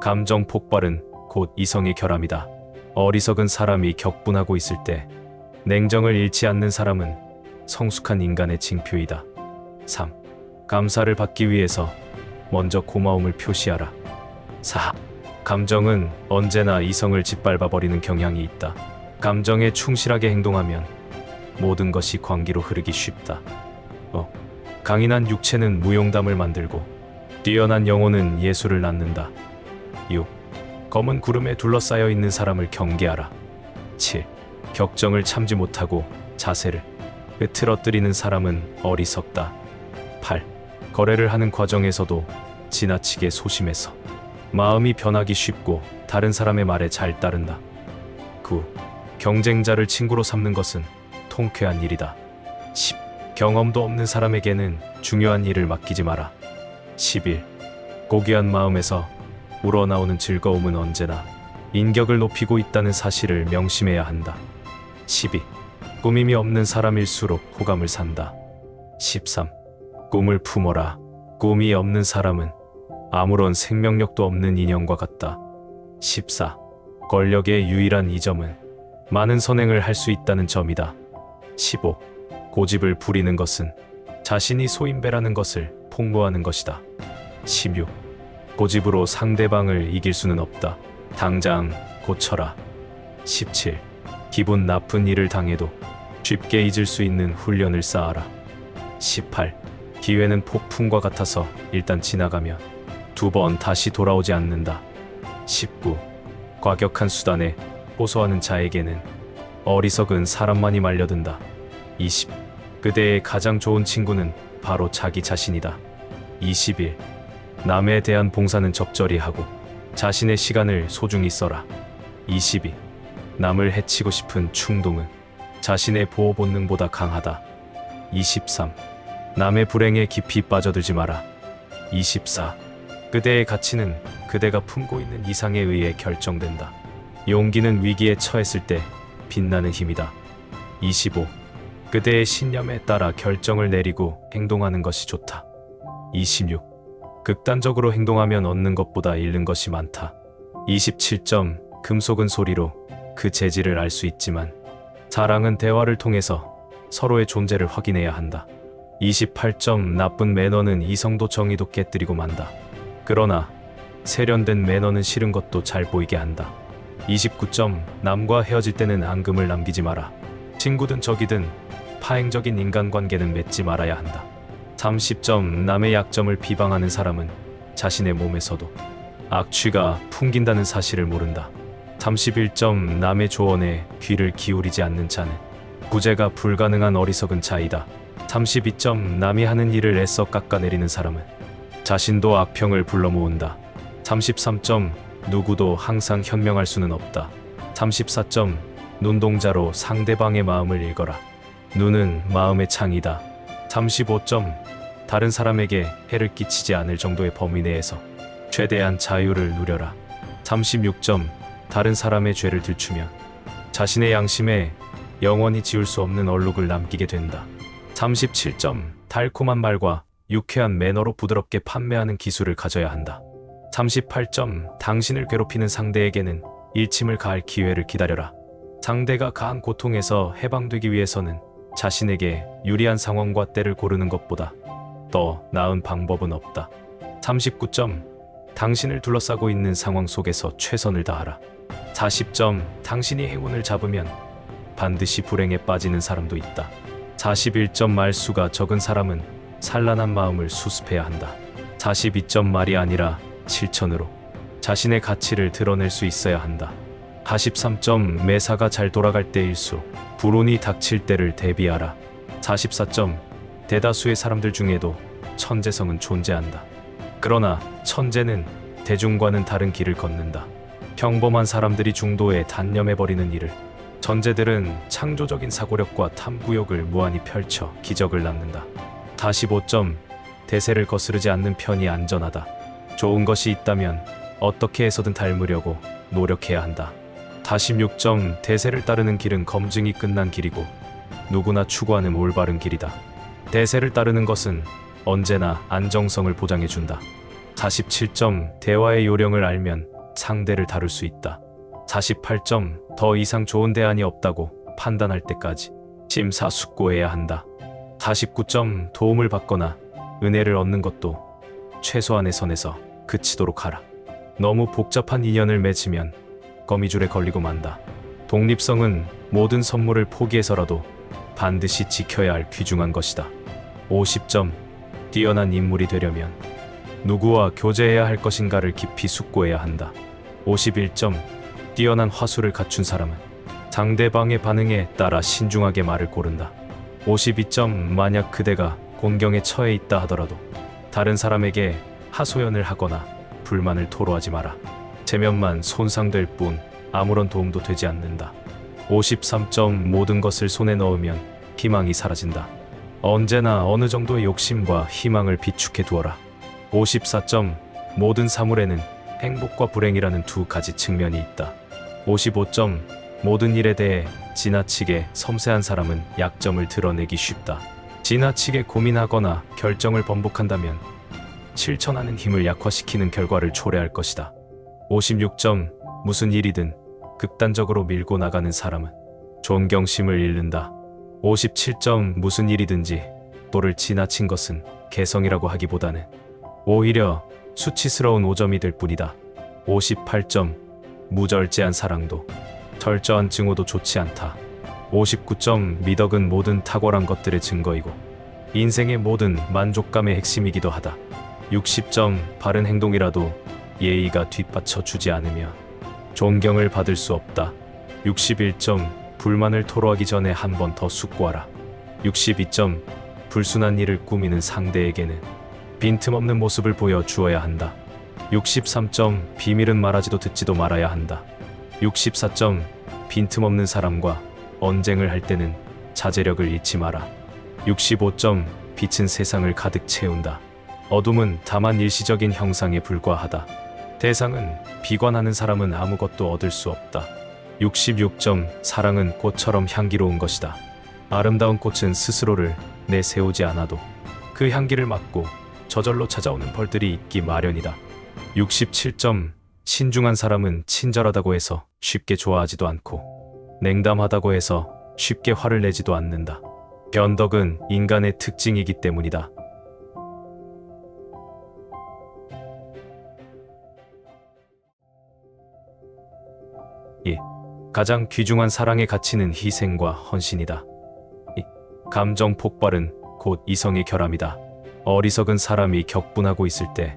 감정 폭발은 곧 이성의 결함이다. 어리석은 사람이 격분하고 있을 때 냉정을 잃지 않는 사람은 성숙한 인간의 징표이다. 3. 감사를 받기 위해서 먼저 고마움을 표시하라. 4. 감정은 언제나 이성을 짓밟아버리는 경향이 있다. 감정에 충실하게 행동하면 모든 것이 광기로 흐르기 쉽다. 강인한 육체는 무용담을 만들고 뛰어난 영혼은 예술을 낳는다. 6. 검은 구름에 둘러싸여 있는 사람을 경계하라. 7. 격정을 참지 못하고 자세를 흐트러뜨리는 사람은 어리석다. 8. 거래를 하는 과정에서도 지나치게 소심해서 마음이 변하기 쉽고 다른 사람의 말에 잘 따른다. 9. 경쟁자를 친구로 삼는 것은 통쾌한 일이다. 10. 경험도 없는 사람에게는 중요한 일을 맡기지 마라. 11. 고귀한 마음에서 우러나오는 즐거움은 언제나 인격을 높이고 있다는 사실을 명심해야 한다. 12. 꾸밈이 없는 사람일수록 호감을 산다. 13. 꿈을 품어라. 꿈이 없는 사람은 아무런 생명력도 없는 인형과 같다. 14. 권력의 유일한 이점은 많은 선행을 할 수 있다는 점이다. 15. 고집을 부리는 것은 자신이 소인배라는 것을 폭로하는 것이다. 16. 고집으로 상대방을 이길 수는 없다. 당장 고쳐라. 17. 기분 나쁜 일을 당해도 쉽게 잊을 수 있는 훈련을 쌓아라. 18. 기회는 폭풍과 같아서 일단 지나가면 두 번 다시 돌아오지 않는다. 19. 과격한 수단에 호소하는 자에게는 어리석은 사람만이 말려든다. 20. 그대의 가장 좋은 친구는 바로 자기 자신이다. 21. 남에 대한 봉사는 적절히 하고 자신의 시간을 소중히 써라. 22. 남을 해치고 싶은 충동은 자신의 보호 본능보다 강하다. 23. 남의 불행에 깊이 빠져들지 마라. 24. 그대의 가치는 그대가 품고 있는 이상에 의해 결정된다. 용기는 위기에 처했을 때 빛나는 힘이다. 25. 그대의 신념에 따라 결정을 내리고 행동하는 것이 좋다. 26. 극단적으로 행동하면 얻는 것보다 잃는 것이 많다. 27점 금속은 소리로 그 재질을 알 수 있지만 사랑은 대화를 통해서 서로의 존재를 확인해야 한다. 28점 나쁜 매너는 이성도 정의도 깨뜨리고 만다. 그러나 세련된 매너는 싫은 것도 잘 보이게 한다. 29점 남과 헤어질 때는 앙금을 남기지 마라. 친구든 적이든 파행적인 인간관계는 맺지 말아야 한다. 30점 남의 약점을 비방하는 사람은 자신의 몸에서도 악취가 풍긴다는 사실을 모른다. 31점 남의 조언에 귀를 기울이지 않는 자는 구제가 불가능한 어리석은 자이다. 32점 남이 하는 일을 애써 깎아내리는 사람은 자신도 악평을 불러 모은다. 33점 누구도 항상 현명할 수는 없다. 34점 눈동자로 상대방의 마음을 읽어라. 눈은 마음의 창이다. 35점 다른 사람에게 해를 끼치지 않을 정도의 범위 내에서 최대한 자유를 누려라. 36점. 다른 사람의 죄를 들추면 자신의 양심에 영원히 지울 수 없는 얼룩을 남기게 된다. 37점. 달콤한 말과 유쾌한 매너로 부드럽게 판매하는 기술을 가져야 한다. 38점. 당신을 괴롭히는 상대에게는 일침을 가할 기회를 기다려라. 상대가 가한 고통에서 해방되기 위해서는 자신에게 유리한 상황과 때를 고르는 것보다 더 나은 방법은 없다. 39점. 당신을 둘러싸고 있는 상황 속에서 최선을 다하라. 40점. 당신이 행운을 잡으면 반드시 불행에 빠지는 사람도 있다. 41점. 말수가 적은 사람은 산란한 마음을 수습해야 한다. 42점. 말이 아니라 실천으로 자신의 가치를 드러낼 수 있어야 한다. 43점. 매사가 잘 돌아갈 때일수록 불운이 닥칠 때를 대비하라. 44점. 대다수의 사람들 중에도 천재성은 존재한다. 그러나 천재는 대중과는 다른 길을 걷는다. 평범한 사람들이 중도에 단념해버리는 일을 천재들은 창조적인 사고력과 탐구욕을 무한히 펼쳐 기적을 낳는다. 45점. 대세를 거스르지 않는 편이 안전하다. 좋은 것이 있다면 어떻게 해서든 닮으려고 노력해야 한다. 46점. 대세를 따르는 길은 검증이 끝난 길이고 누구나 추구하는 올바른 길이다. 대세를 따르는 것은 언제나 안정성을 보장해준다. 47점. 대화의 요령을 알면 상대를 다룰 수 있다. 48점. 더 이상 좋은 대안이 없다고 판단할 때까지 심사숙고해야 한다. 49점. 도움을 받거나 은혜를 얻는 것도 최소한의 선에서 그치도록 하라. 너무 복잡한 인연을 맺으면 거미줄에 걸리고 만다. 독립성은 모든 선물을 포기해서라도 반드시 지켜야 할 귀중한 것이다. 50점. 뛰어난 인물이 되려면 누구와 교제해야 할 것인가를 깊이 숙고해야 한다. 51점. 뛰어난 화술을 갖춘 사람은 상대방의 반응에 따라 신중하게 말을 고른다. 52점. 만약 그대가 곤경에 처해 있다 하더라도 다른 사람에게 하소연을 하거나 불만을 토로하지 마라. 체면만 손상될 뿐 아무런 도움도 되지 않는다. 53점. 모든 것을 손에 넣으면 희망이 사라진다. 언제나 어느 정도의 욕심과 희망을 비축해 두어라. 54점. 모든 사물에는 행복과 불행이라는 두 가지 측면이 있다. 55점. 모든 일에 대해 지나치게 섬세한 사람은 약점을 드러내기 쉽다. 지나치게 고민하거나 결정을 번복한다면 실천하는 힘을 약화시키는 결과를 초래할 것이다. 56점. 무슨 일이든 극단적으로 밀고 나가는 사람은 존경심을 잃는다. 57점. 무슨 일이든지 또를 지나친 것은 개성이라고 하기보다는 오히려 수치스러운 오점이 될 뿐이다. 58점. 무절제한 사랑도 철저한 증오도 좋지 않다. 59점. 미덕은 모든 탁월한 것들의 증거이고 인생의 모든 만족감의 핵심이기도 하다. 60점. 바른 행동이라도 예의가 뒷받쳐 주지 않으며 존경을 받을 수 없다. 61점. 불만을 토로하기 전에 한 번 더 숙고하라. 62점. 불순한 일을 꾸미는 상대에게는 빈틈없는 모습을 보여 주어야 한다. 63점. 비밀은 말하지도 듣지도 말아야 한다. 64점. 빈틈없는 사람과 언쟁을 할 때는 자제력을 잃지 마라. 65점. 빛은 세상을 가득 채운다. 어둠은 다만 일시적인 형상에 불과하다. 대상은 비관하는 사람은 아무것도 얻을 수 없다. 66점. 사랑은 꽃처럼 향기로운 것이다. 아름다운 꽃은 스스로를 내세우지 않아도 그 향기를 맡고 저절로 찾아오는 벌들이 있기 마련이다. 67점. 신중한 사람은 친절하다고 해서 쉽게 좋아하지도 않고 냉담하다고 해서 쉽게 화를 내지도 않는다. 변덕은 인간의 특징이기 때문이다. 가장 귀중한 사랑의 가치는 희생과 헌신이다. 감정 폭발은 곧 이성의 결함이다. 어리석은 사람이 격분하고 있을 때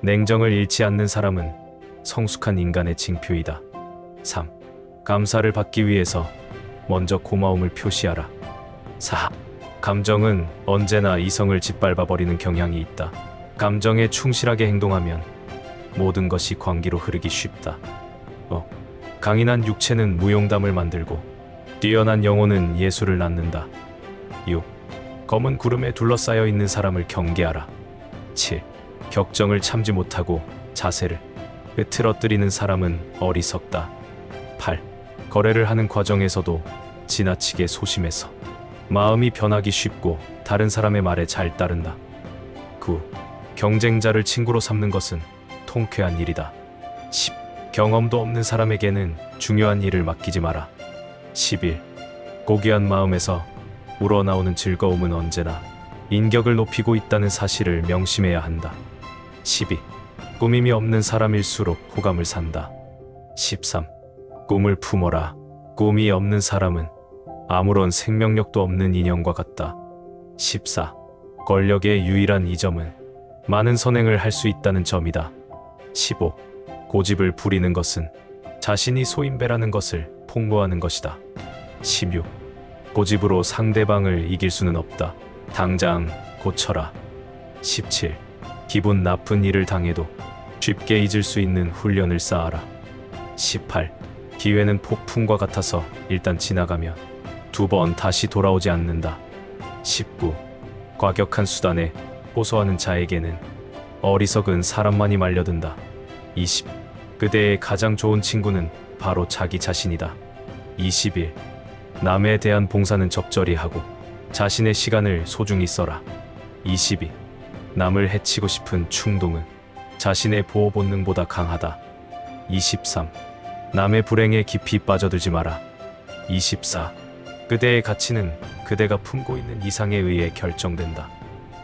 냉정을 잃지 않는 사람은 성숙한 인간의 징표이다. 3. 감사를 받기 위해서 먼저 고마움을 표시하라. 4. 감정은 언제나 이성을 짓밟아버리는 경향이 있다. 감정에 충실하게 행동하면 모든 것이 광기로 흐르기 쉽다. 강인한 육체는 무용담을 만들고 뛰어난 영혼은 예술을 낳는다. 6. 검은 구름에 둘러싸여 있는 사람을 경계하라. 7. 격정을 참지 못하고 자세를 흐트러뜨리는 사람은 어리석다. 8. 거래를 하는 과정에서도 지나치게 소심해서 마음이 변하기 쉽고 다른 사람의 말에 잘 따른다. 9. 경쟁자를 친구로 삼는 것은 통쾌한 일이다. 10. 경험도 없는 사람에게는 중요한 일을 맡기지 마라. 11. 고귀한 마음에서 우러나오는 즐거움은 언제나 인격을 높이고 있다는 사실을 명심해야 한다. 12. 꾸밈이 없는 사람일수록 호감을 산다. 13. 꿈을 품어라. 꿈이 없는 사람은 아무런 생명력도 없는 인형과 같다. 14. 권력의 유일한 이점은 많은 선행을 할 수 있다는 점이다. 15. 고집을 부리는 것은 자신이 소인배라는 것을 폭로하는 것이다. 16. 고집으로 상대방을 이길 수는 없다. 당장 고쳐라. 17. 기분 나쁜 일을 당해도 쉽게 잊을 수 있는 훈련을 쌓아라. 18. 기회는 폭풍과 같아서 일단 지나가면 두 번 다시 돌아오지 않는다. 19. 과격한 수단에 호소하는 자에게는 어리석은 사람만이 말려든다. 20. 그대의 가장 좋은 친구는 바로 자기 자신이다. 21. 남에 대한 봉사는 적절히 하고 자신의 시간을 소중히 써라. 22. 남을 해치고 싶은 충동은 자신의 보호 본능보다 강하다. 23. 남의 불행에 깊이 빠져들지 마라. 24. 그대의 가치는 그대가 품고 있는 이상에 의해 결정된다.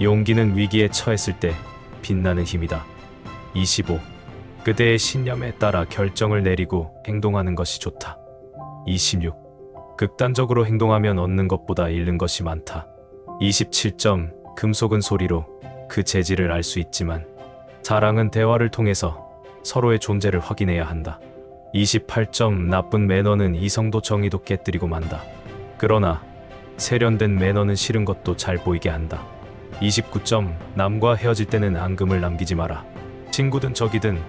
용기는 위기에 처했을 때 빛나는 힘이다. 25. 그대의 신념에 따라 결정을 내리고 행동하는 것이 좋다. 26. 극단적으로 행동하면 얻는 것보다 잃는 것이 많다. 27. 금속은 소리로 그 재질을 알 수 있지만 사랑은 대화를 통해서 서로의 존재를 확인해야 한다. 28. 나쁜 매너는 이성도 정의도 깨뜨리고 만다. 그러나 세련된 매너는 싫은 것도 잘 보이게 한다. 29. 남과 헤어질 때는 앙금을 남기지 마라. 친구든 적이든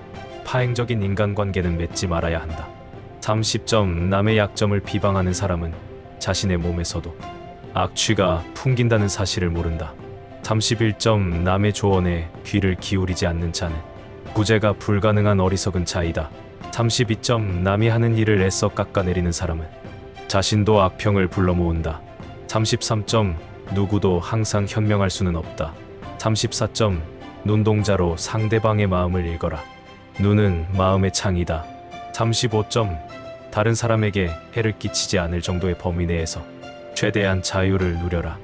파행적인 인간관계는 맺지 말아야 한다. 30. 남의 약점을 비방하는 사람은 자신의 몸에서도 악취가 풍긴다는 사실을 모른다. 31. 남의 조언에 귀를 기울이지 않는 자는 구제가 불가능한 어리석은 자이다. 32. 남이 하는 일을 애써 깎아내리는 사람은 자신도 악평을 불러 모은다. 33. 누구도 항상 현명할 수는 없다. 34. 눈동자로 상대방의 마음을 읽어라. 눈은 마음의 창이다. 35. 다른 사람에게 해를 끼치지 않을 정도의 범위 내에서 최대한 자유를 누려라.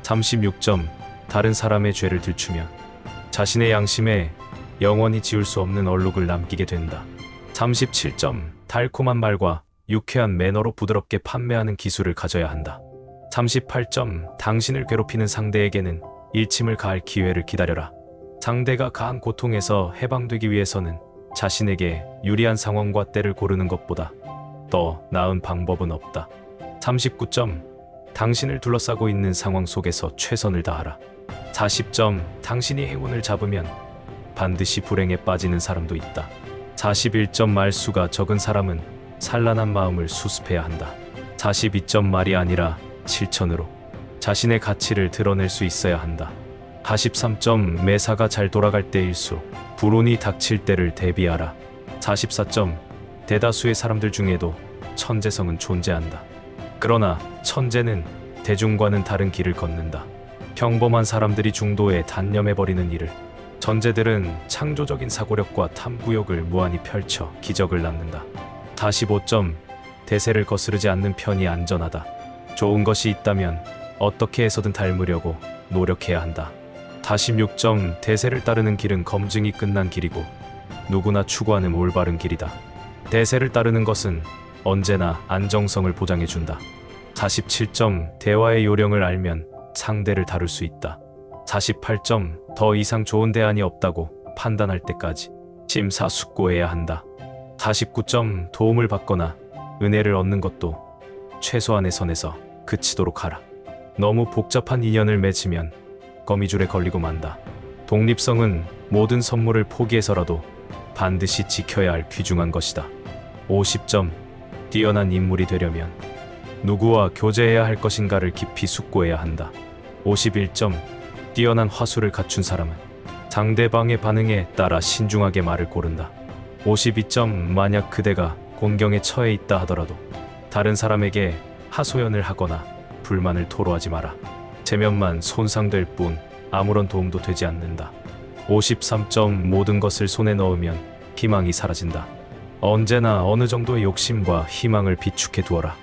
36. 다른 사람의 죄를 들추면 자신의 양심에 영원히 지울 수 없는 얼룩을 남기게 된다. 37. 달콤한 말과 유쾌한 매너로 부드럽게 판매하는 기술을 가져야 한다. 38. 당신을 괴롭히는 상대에게는 일침을 가할 기회를 기다려라. 상대가 가한 고통에서 해방되기 위해서는 자신에게 유리한 상황과 때를 고르는 것보다 더 나은 방법은 없다. 39. 당신을 둘러싸고 있는 상황 속에서 최선을 다하라. 40. 당신이 행운을 잡으면 반드시 불행에 빠지는 사람도 있다. 41. 말수가 적은 사람은 산란한 마음을 수습해야 한다. 42. 말이 아니라 실천으로 자신의 가치를 드러낼 수 있어야 한다. 43. 매사가 잘 돌아갈 때일수록 불운이 닥칠 때를 대비하라. 44. 대다수의 사람들 중에도 천재성은 존재한다. 그러나 천재는 대중과는 다른 길을 걷는다. 평범한 사람들이 중도에 단념해버리는 일을 천재들은 창조적인 사고력과 탐구욕을 무한히 펼쳐 기적을 낳는다. 45. 대세를 거스르지 않는 편이 안전하다. 좋은 것이 있다면 어떻게 해서든 닮으려고 노력해야 한다. 46. 대세를 따르는 길은 검증이 끝난 길이고 누구나 추구하는 올바른 길이다. 대세를 따르는 것은 언제나 안정성을 보장해준다. 47. 대화의 요령을 알면 상대를 다룰 수 있다. 48. 더 이상 좋은 대안이 없다고 판단할 때까지 심사숙고해야 한다. 49. 도움을 받거나 은혜를 얻는 것도 최소한의 선에서 그치도록 하라. 너무 복잡한 인연을 맺으면 거미줄에 걸리고 만다. 독립성은 모든 선물을 포기해서라도 반드시 지켜야 할 귀중한 것이다. 50. 뛰어난 인물이 되려면 누구와 교제해야 할 것인가를 깊이 숙고해야 한다. 51점. 뛰어난 화술을 갖춘 사람은 상대방의 반응에 따라 신중하게 말을 고른다. 52점. 만약 그대가 곤경에 처해 있다 하더라도 다른 사람에게 하소연을 하거나 불만을 토로하지 마라. 체면만 손상될 뿐 아무런 도움도 되지 않는다. 53점. 모든 것을 손에 넣으면 희망이 사라진다. 언제나 어느 정도의 욕심과 희망을 비축해 두어라.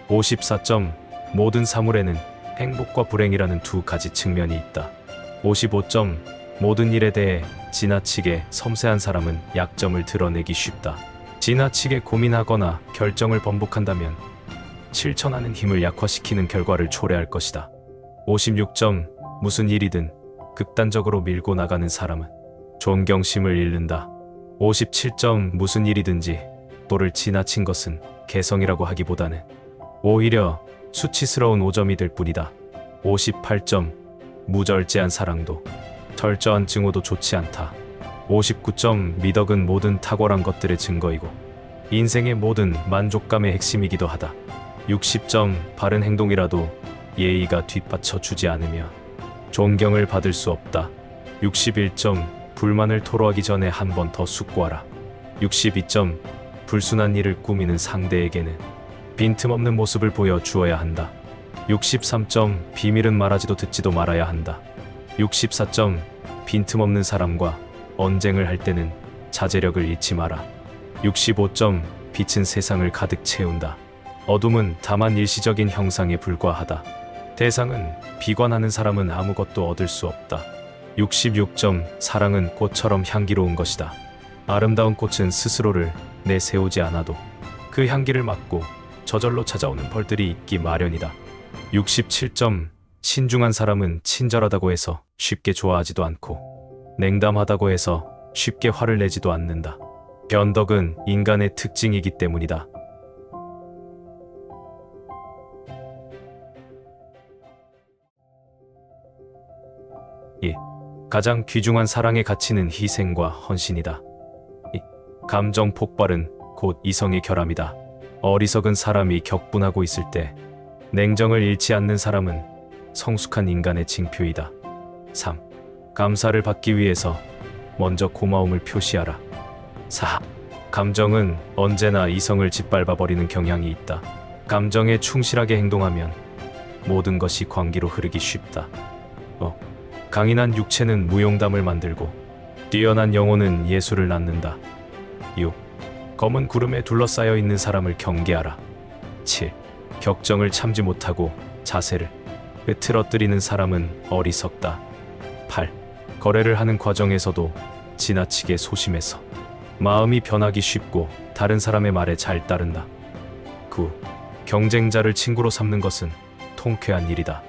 54점. 모든 사물에는 행복과 불행이라는 두 가지 측면이 있다. 55점. 모든 일에 대해 지나치게 섬세한 사람은 약점을 드러내기 쉽다. 지나치게 고민하거나 결정을 번복한다면 실천하는 힘을 약화시키는 결과를 초래할 것이다. 56점. 무슨 일이든 극단적으로 밀고 나가는 사람은 존경심을 잃는다. 57점. 무슨 일이든지 또를 지나친 것은 개성이라고 하기보다는 오히려 수치스러운 오점이 될 뿐이다. 58점. 무절제한 사랑도 철저한 증오도 좋지 않다. 59점. 미덕은 모든 탁월한 것들의 증거이고 인생의 모든 만족감의 핵심이기도 하다. 60점. 바른 행동이라도 예의가 뒷받쳐 주지 않으며 존경을 받을 수 없다. 61점. 불만을 토로하기 전에 한 번 더 숙고하라. 62점. 불순한 일을 꾸미는 상대에게는 빈틈없는 모습을 보여 주어야 한다. 63점. 비밀은 말하지도 듣지도 말아야 한다. 64점. 빈틈없는 사람과 언쟁을 할 때는 자제력을 잃지 마라. 65점. 빛은 세상을 가득 채운다. 어둠은 다만 일시적인 형상에 불과하다. 대상은 비관하는 사람은 아무것도 얻을 수 없다. 66점. 사랑은 꽃처럼 향기로운 것이다. 아름다운 꽃은 스스로를 내세우지 않아도 그 향기를 맡고 저절로 찾아오는 벌들이 있기 마련이다. 67점. 신중한 사람은 친절하다고 해서 쉽게 좋아하지도 않고 냉담하다고 해서 쉽게 화를 내지도 않는다. 변덕은 인간의 특징이기 때문이다. 가장 귀중한 사랑의 가치는 희생과 헌신이다. 감정 폭발은 곧 이성의 결함이다. 어리석은 사람이 격분하고 있을 때 냉정을 잃지 않는 사람은 성숙한 인간의 징표이다. 3. 감사를 받기 위해서 먼저 고마움을 표시하라. 4. 감정은 언제나 이성을 짓밟아버리는 경향이 있다. 감정에 충실하게 행동하면 모든 것이 광기로 흐르기 쉽다. 강인한 육체는 무용담을 만들고 뛰어난 영혼은 예술을 낳는다. 6. 검은 구름에 둘러싸여 있는 사람을 경계하라. 7. 격정을 참지 못하고 자세를 흐트러뜨리는 사람은 어리석다. 8. 거래를 하는 과정에서도 지나치게 소심해서 마음이 변하기 쉽고 다른 사람의 말에 잘 따른다. 9. 경쟁자를 친구로 삼는 것은 통쾌한 일이다.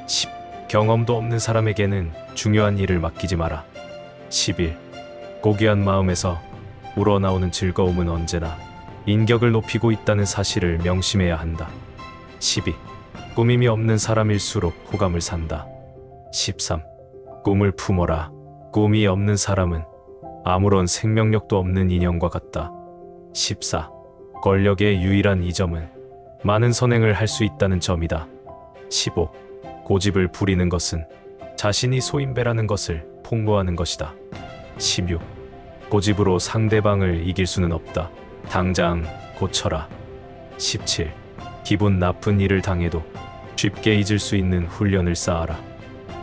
10. 경험도 없는 사람에게는 중요한 일을 맡기지 마라. 11. 고귀한 마음에서 우러나오는 즐거움은 언제나 인격을 높이고 있다는 사실을 명심해야 한다. 12. 꾸밈이 없는 사람일수록 호감을 산다. 13. 꿈을 품어라. 꿈이 없는 사람은 아무런 생명력도 없는 인형과 같다. 14. 권력의 유일한 이점은 많은 선행을 할 수 있다는 점이다. 15. 고집을 부리는 것은 자신이 소인배라는 것을 폭로하는 것이다. 16. 고집으로 상대방을 이길 수는 없다. 당장 고쳐라. 17. 기분 나쁜 일을 당해도 쉽게 잊을 수 있는 훈련을 쌓아라.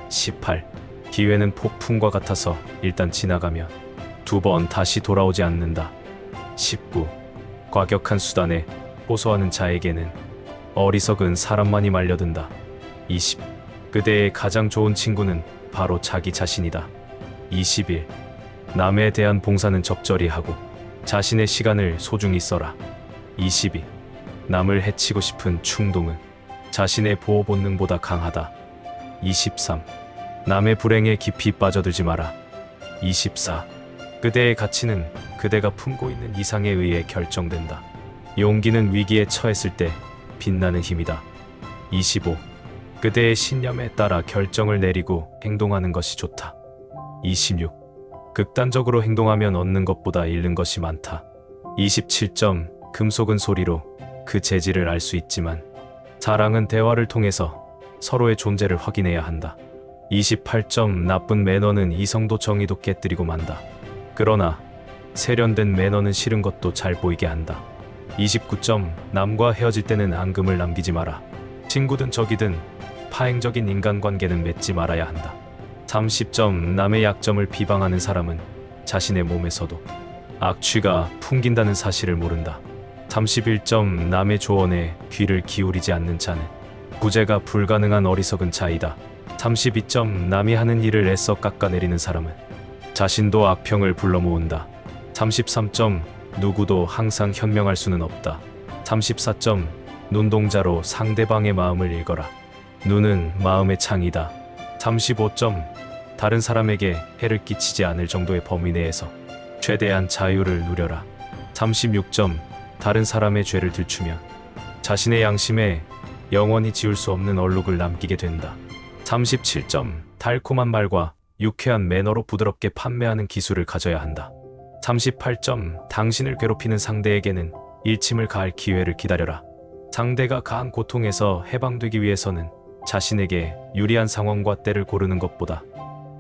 18. 기회는 폭풍과 같아서 일단 지나가면 두 번 다시 돌아오지 않는다. 19. 과격한 수단에 호소하는 자에게는 어리석은 사람만이 말려든다. 20. 그대의 가장 좋은 친구는 바로 자기 자신이다. 21. 남에 대한 봉사는 적절히 하고 자신의 시간을 소중히 써라. 22. 남을 해치고 싶은 충동은 자신의 보호 본능보다 강하다. 23. 남의 불행에 깊이 빠져들지 마라. 24. 그대의 가치는 그대가 품고 있는 이상에 의해 결정된다. 용기는 위기에 처했을 때 빛나는 힘이다. 25. 그대의 신념에 따라 결정을 내리고 행동하는 것이 좋다. 26. 극단적으로 행동하면 얻는 것보다 잃는 것이 많다. 27점. 금속은 소리로 그 재질을 알 수 있지만 사랑은 대화를 통해서 서로의 존재를 확인해야 한다. 28점 나쁜 매너는 이성도 정의도 깨뜨리고 만다. 그러나 세련된 매너는 싫은 것도 잘 보이게 한다. 29점 남과 헤어질 때는 앙금을 남기지 마라. 친구든 적이든 파행적인 인간관계는 맺지 말아야 한다. 30점 남의 약점을 비방하는 사람은 자신의 몸에서도 악취가 풍긴다는 사실을 모른다. 31점 남의 조언에 귀를 기울이지 않는 자는 구제가 불가능한 어리석은 자이다. 32점 남이 하는 일을 애써 깎아내리는 사람은 자신도 악평을 불러 모은다. 33점 누구도 항상 현명할 수는 없다. 34점 눈동자로 상대방의 마음을 읽어라. 눈은 마음의 창이다. 35점 다른 사람에게 해를 끼치지 않을 정도의 범위 내에서 최대한 자유를 누려라. 36점 다른 사람의 죄를 들추면 자신의 양심에 영원히 지울 수 없는 얼룩을 남기게 된다. 37점 달콤한 말과 유쾌한 매너로 부드럽게 판매하는 기술을 가져야 한다. 38점 당신을 괴롭히는 상대에게는 일침을 가할 기회를 기다려라. 상대가 가한 고통에서 해방되기 위해서는 자신에게 유리한 상황과 때를 고르는 것보다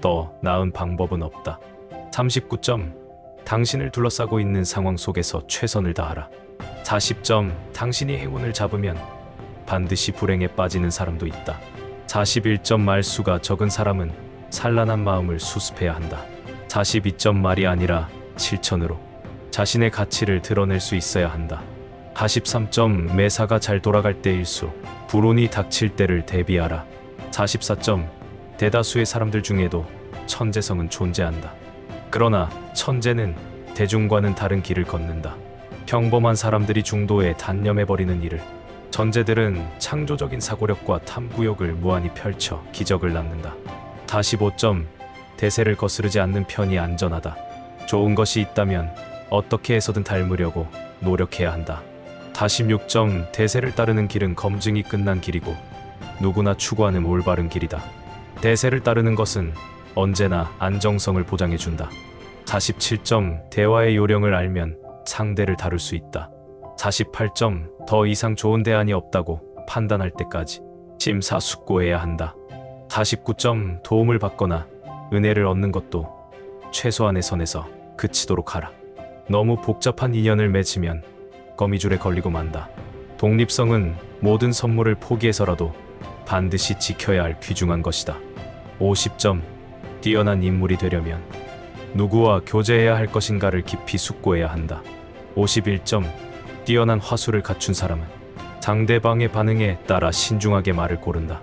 더 나은 방법은 없다. 39점 당신을 둘러싸고 있는 상황 속에서 최선을 다하라. 40점 당신이 행운을 잡으면 반드시 불행에 빠지는 사람도 있다. 41점 말수가 적은 사람은 산란한 마음을 수습해야 한다. 42점 말이 아니라 실천으로 자신의 가치를 드러낼 수 있어야 한다. 43점 매사가 잘 돌아갈 때일수록 불운이 닥칠 때를 대비하라. 44점 대다수의 사람들 중에도 천재성은 존재한다. 그러나 천재는 대중과는 다른 길을 걷는다. 평범한 사람들이 중도에 단념해버리는 일을 천재들은 창조적인 사고력과 탐구욕을 무한히 펼쳐 기적을 낳는다. 45점 대세를 거스르지 않는 편이 안전하다. 좋은 것이 있다면 어떻게 해서든 닮으려고 노력해야 한다. 46점 대세를 따르는 길은 검증이 끝난 길이고 누구나 추구하는 올바른 길이다. 대세를 따르는 것은 언제나 안정성을 보장해준다. 47점 대화의 요령을 알면 상대를 다룰 수 있다. 48점 더 이상 좋은 대안이 없다고 판단할 때까지 심사숙고해야 한다. 49점 도움을 받거나 은혜를 얻는 것도 최소한의 선에서 그치도록 하라. 너무 복잡한 인연을 맺으면 거미줄에 걸리고 만다. 독립성은 모든 선물을 포기해서라도 반드시 지켜야 할 귀중한 것이다. 50점 뛰어난 인물이 되려면 누구와 교제해야 할 것인가를 깊이 숙고해야 한다. 51점 뛰어난 화술을 갖춘 사람은 상대방의 반응에 따라 신중하게 말을 고른다.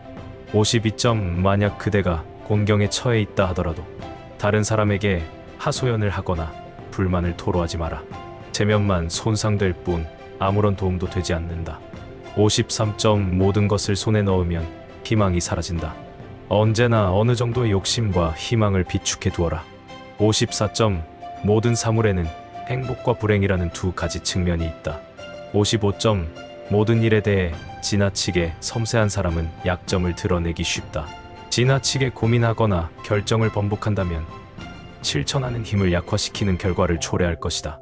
52점 만약 그대가 곤경에 처해 있다 하더라도 다른 사람에게 하소연을 하거나 불만을 토로하지 마라. 체면만 손상될 뿐 아무런 도움도 되지 않는다. 53점 모든 것을 손에 넣으면 희망이 사라진다. 언제나 어느 정도의 욕심과 희망을 비축해 두어라. 54점 모든 사물에는 행복과 불행이라는 두 가지 측면이 있다. 55점 모든 일에 대해 지나치게 섬세한 사람은 약점을 드러내기 쉽다. 지나치게 고민하거나 결정을 번복한다면 실천하는 힘을 약화시키는 결과를 초래할 것이다.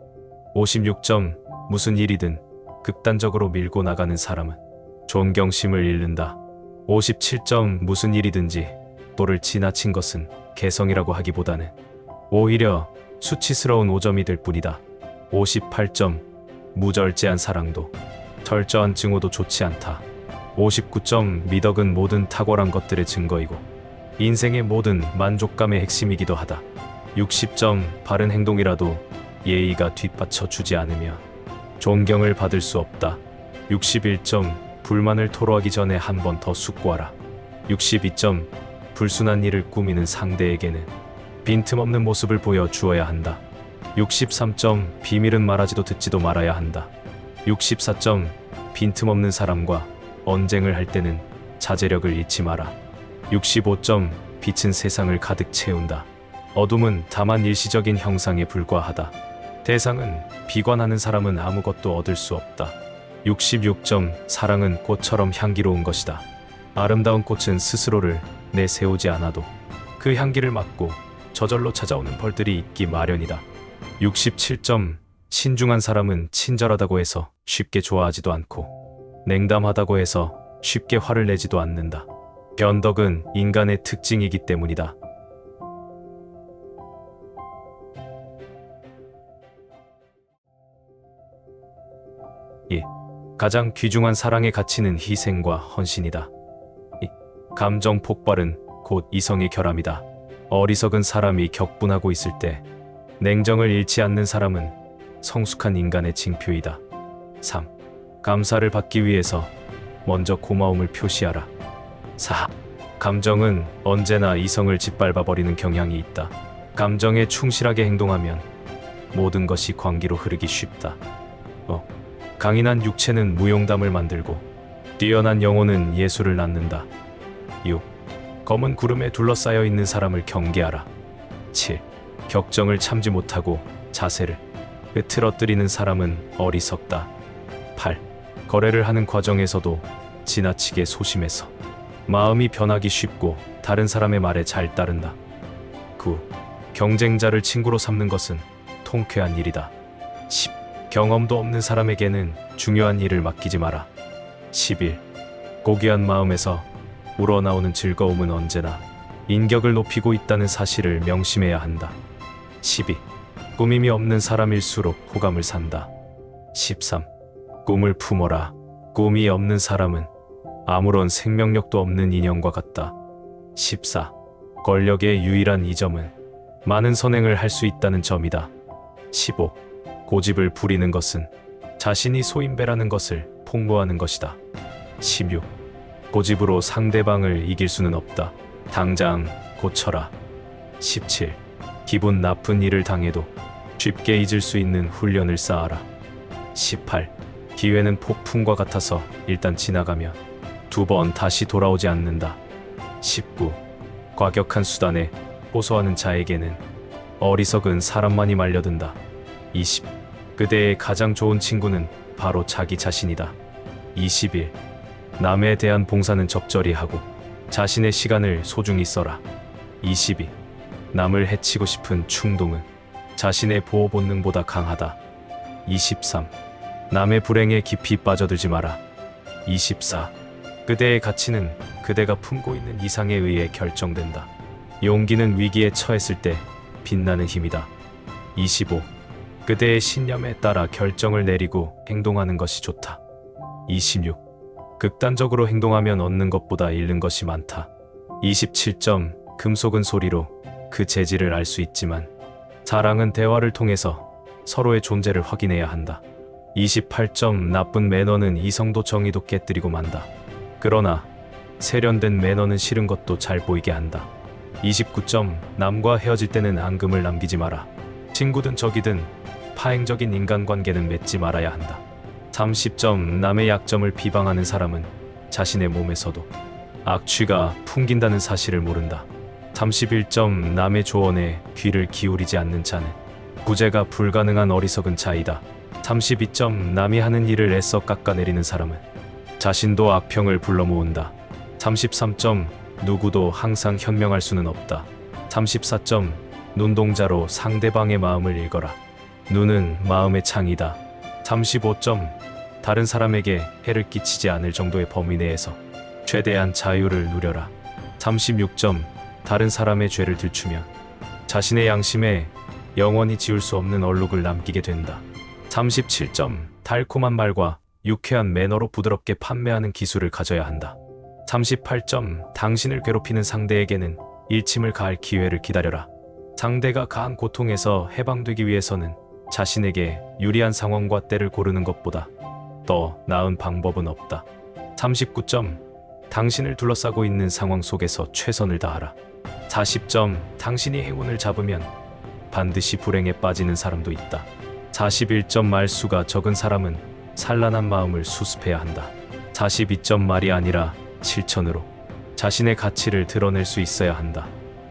56점 무슨 일이든 극단적으로 밀고 나가는 사람은 존경심을 잃는다. 57점 무슨 일이든지 또를 지나친 것은 개성이라고 하기보다는 오히려 수치스러운 오점이 될 뿐이다. 58점 무절제한 사랑도 철저한 증오도 좋지 않다. 59점 미덕은 모든 탁월한 것들의 증거이고 인생의 모든 만족감의 핵심이기도 하다. 60점 바른 행동이라도 예의가 뒷받쳐 주지 않으며 존경을 받을 수 없다. 61점 불만을 토로하기 전에 한 번 더 숙고하라. 62점 불순한 일을 꾸미는 상대에게는 빈틈없는 모습을 보여 주어야 한다. 63점 비밀은 말하지도 듣지도 말아야 한다. 64점 빈틈없는 사람과 언쟁을 할 때는 자제력을 잃지 마라. 65점 빛은 세상을 가득 채운다. 어둠은 다만 일시적인 형상에 불과하다. 대상은 비관하는 사람은 아무것도 얻을 수 없다. 66점 사랑은 꽃처럼 향기로운 것이다. 아름다운 꽃은 스스로를 내세우지 않아도 그 향기를 맡고 저절로 찾아오는 벌들이 있기 마련이다. 67점 신중한 사람은 친절하다고 해서 쉽게 좋아하지도 않고 냉담하다고 해서 쉽게 화를 내지도 않는다. 변덕은 인간의 특징이기 때문이다. 이 가장 귀중한 사랑의 가치는 희생과 헌신이다. 이 감정 폭발은 곧 이성의 결함이다. 어리석은 사람이 격분하고 있을 때 냉정을 잃지 않는 사람은 성숙한 인간의 징표이다. 3. 감사를 받기 위해서 먼저 고마움을 표시하라. 4. 감정은 언제나 이성을 짓밟아버리는 경향이 있다. 감정에 충실하게 행동하면 모든 것이 광기로 흐르기 쉽다. 강인한 육체는 무용담을 만들고 뛰어난 영혼은 예술을 낳는다. 6. 검은 구름에 둘러싸여 있는 사람을 경계하라. 7. 격정을 참지 못하고 자세를 흐트러뜨리는 사람은 어리석다. 8. 거래를 하는 과정에서도 지나치게 소심해서 마음이 변하기 쉽고 다른 사람의 말에 잘 따른다. 9. 경쟁자를 친구로 삼는 것은 통쾌한 일이다. 10. 경험도 없는 사람에게는 중요한 일을 맡기지 마라. 11. 고귀한 마음에서 우러나오는 즐거움은 언제나 인격을 높이고 있다는 사실을 명심해야 한다. 12. 꾸밈이 없는 사람일수록 호감을 산다. 13. 꿈을 품어라. 꿈이 없는 사람은 아무런 생명력도 없는 인형과 같다. 14. 권력의 유일한 이점은 많은 선행을 할 수 있다는 점이다. 15. 고집을 부리는 것은 자신이 소인배라는 것을 폭로하는 것이다. 16. 고집으로 상대방을 이길 수는 없다. 당장 고쳐라. 17. 기분 나쁜 일을 당해도 쉽게 잊을 수 있는 훈련을 쌓아라. 18. 기회는 폭풍과 같아서 일단 지나가면 두 번 다시 돌아오지 않는다. 19. 과격한 수단에 호소하는 자에게는 어리석은 사람만이 말려든다. 20. 그대의 가장 좋은 친구는 바로 자기 자신이다. 21. 남에 대한 봉사는 적절히 하고 자신의 시간을 소중히 써라. 22. 남을 해치고 싶은 충동은 자신의 보호 본능보다 강하다. 23. 남의 불행에 깊이 빠져들지 마라. 24. 그대의 가치는 그대가 품고 있는 이상에 의해 결정된다. 용기는 위기에 처했을 때 빛나는 힘이다. 25. 그대의 신념에 따라 결정을 내리고 행동하는 것이 좋다. 26. 극단적으로 행동하면 얻는 것보다 잃는 것이 많다. 27. 금속은 소리로 그 재질을 알 수 있지만 사랑은 대화를 통해서 서로의 존재를 확인해야 한다. 28. 나쁜 매너는 이성도 정의도 깨뜨리고 만다. 그러나 세련된 매너는 싫은 것도 잘 보이게 한다. 29. 남과 헤어질 때는 앙금을 남기지 마라. 친구든 적이든 파행적인 인간관계는 맺지 말아야 한다. 30. 남의 약점을 비방하는 사람은 자신의 몸에서도 악취가 풍긴다는 사실을 모른다. 31. 남의 조언에 귀를 기울이지 않는 자는 구제가 불가능한 어리석은 자이다. 32. 남이 하는 일을 애써 깎아내리는 사람은 자신도 악평을 불러 모은다. 33. 누구도 항상 현명할 수는 없다. 34. 눈동자로 상대방의 마음을 읽어라. 눈은 마음의 창이다. 35. 다른 사람에게 해를 끼치지 않을 정도의 범위 내에서 최대한 자유를 누려라. 36. 다른 사람의 죄를 들추면 자신의 양심에 영원히 지울 수 없는 얼룩을 남기게 된다. 37. 달콤한 말과 유쾌한 매너로 부드럽게 판매하는 기술을 가져야 한다. 38. 당신을 괴롭히는 상대에게는 일침을 가할 기회를 기다려라. 상대가 가한 고통에서 해방되기 위해서는 자신에게 유리한 상황과 때를 고르는 것보다 더 나은 방법은 없다. 39. 당신을 둘러싸고 있는 상황 속에서 최선을 다하라. 40. 당신이 행운을 잡으면 반드시 불행에 빠지는 사람도 있다. 41. 말수가 적은 사람은 산란한 마음을 수습해야 한다. 42. 말이 아니라 실천으로 자신의 가치를 드러낼 수 있어야 한다.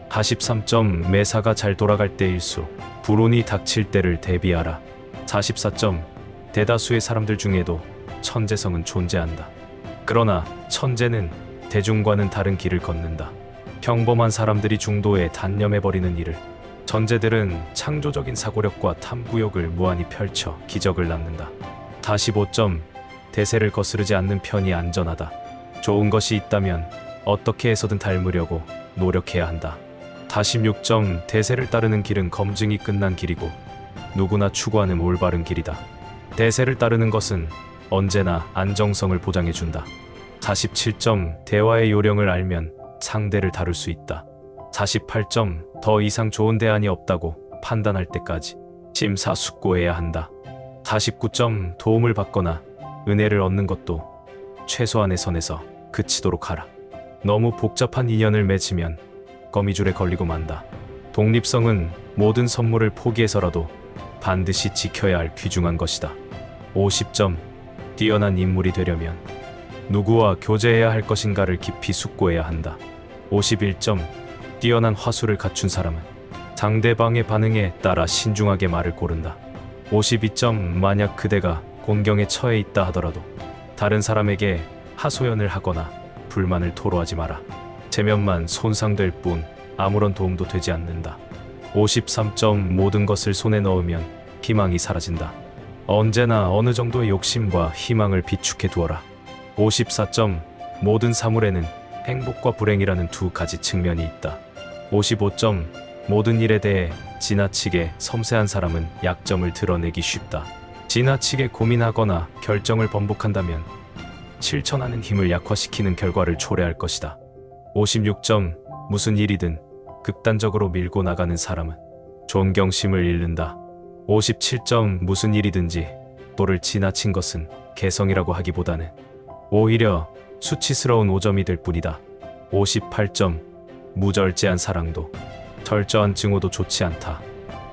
43. 매사가 잘 돌아갈 때일수록 불운이 닥칠 때를 대비하라. 44. 대다수의 사람들 중에도 천재성은 존재한다. 그러나 천재는 대중과는 다른 길을 걷는다. 평범한 사람들이 중도에 단념해버리는 일을 천재들은 창조적인 사고력과 탐구욕을 무한히 펼쳐 기적을 낳는다. 45. 대세를 거스르지 않는 편이 안전하다. 좋은 것이 있다면 어떻게 해서든 닮으려고 노력해야 한다. 46점 대세를 따르는 길은 검증이 끝난 길이고 누구나 추구하는 올바른 길이다. 대세를 따르는 것은 언제나 안정성을 보장해준다. 47점 대화의 요령을 알면 상대를 다룰 수 있다. 48점 더 이상 좋은 대안이 없다고 판단할 때까지 심사숙고해야 한다. 49점 도움을 받거나 은혜를 얻는 것도 최소한의 선에서 그치도록 하라. 너무 복잡한 인연을 맺으면 거미줄에 걸리고 만다. 독립성은 모든 선물을 포기해서라도 반드시 지켜야 할 귀중한 것이다. 50점 뛰어난 인물이 되려면 누구와 교제해야 할 것인가를 깊이 숙고해야 한다. 51점 뛰어난 화술을 갖춘 사람은 상대방의 반응에 따라 신중하게 말을 고른다. 52점 만약 그대가 곤경에 처해 있다 하더라도 다른 사람에게 하소연을 하거나 불만을 토로하지 마라. 체면만 손상될 뿐 아무런 도움도 되지 않는다. 53점 모든 것을 손에 넣으면 희망이 사라진다. 언제나 어느 정도의 욕심과 희망을 비축해 두어라. 54점 모든 사물에는 행복과 불행이라는 두 가지 측면이 있다. 55점 모든 일에 대해 지나치게 섬세한 사람은 약점을 드러내기 쉽다. 지나치게 고민하거나 결정을 번복한다면 실천하는 힘을 약화시키는 결과를 초래할 것이다. 56점 무슨 일이든 극단적으로 밀고 나가는 사람은 존경심을 잃는다. 57점 무슨 일이든지 또를 지나친 것은 개성이라고 하기보다는 오히려 수치스러운 오점이 될 뿐이다. 58점 무절제한 사랑도 철저한 증오도 좋지 않다.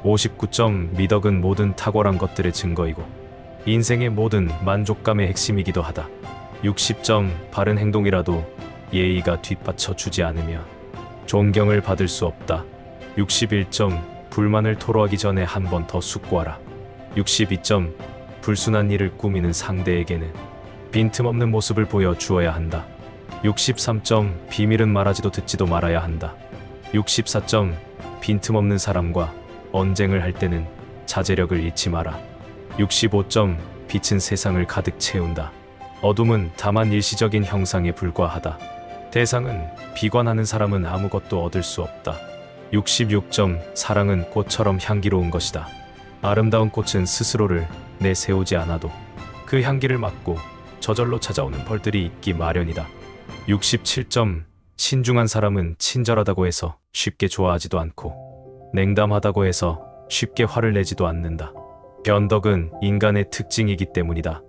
59점 미덕은 모든 탁월한 것들의 증거이고 인생의 모든 만족감의 핵심이기도 하다. 60점 바른 행동이라도 예의가 뒷받쳐 주지 않으며 존경을 받을 수 없다. 61점 불만을 토로하기 전에 한 번 더 숙고하라. 62점 불순한 일을 꾸미는 상대에게는 빈틈없는 모습을 보여 주어야 한다. 63점 비밀은 말하지도 듣지도 말아야 한다. 64점 빈틈없는 사람과 언쟁을 할 때는 자제력을 잃지 마라. 65점 빛은 세상을 가득 채운다. 어둠은 다만 일시적인 형상에 불과하다. 대상은 비관하는 사람은 아무것도 얻을 수 없다. 66점 사랑은 꽃처럼 향기로운 것이다. 아름다운 꽃은 스스로를 내세우지 않아도 그 향기를 맡고 저절로 찾아오는 벌들이 있기 마련이다. 67점 신중한 사람은 친절하다고 해서 쉽게 좋아하지도 않고 냉담하다고 해서 쉽게 화를 내지도 않는다. 변덕은 인간의 특징이기 때문이다.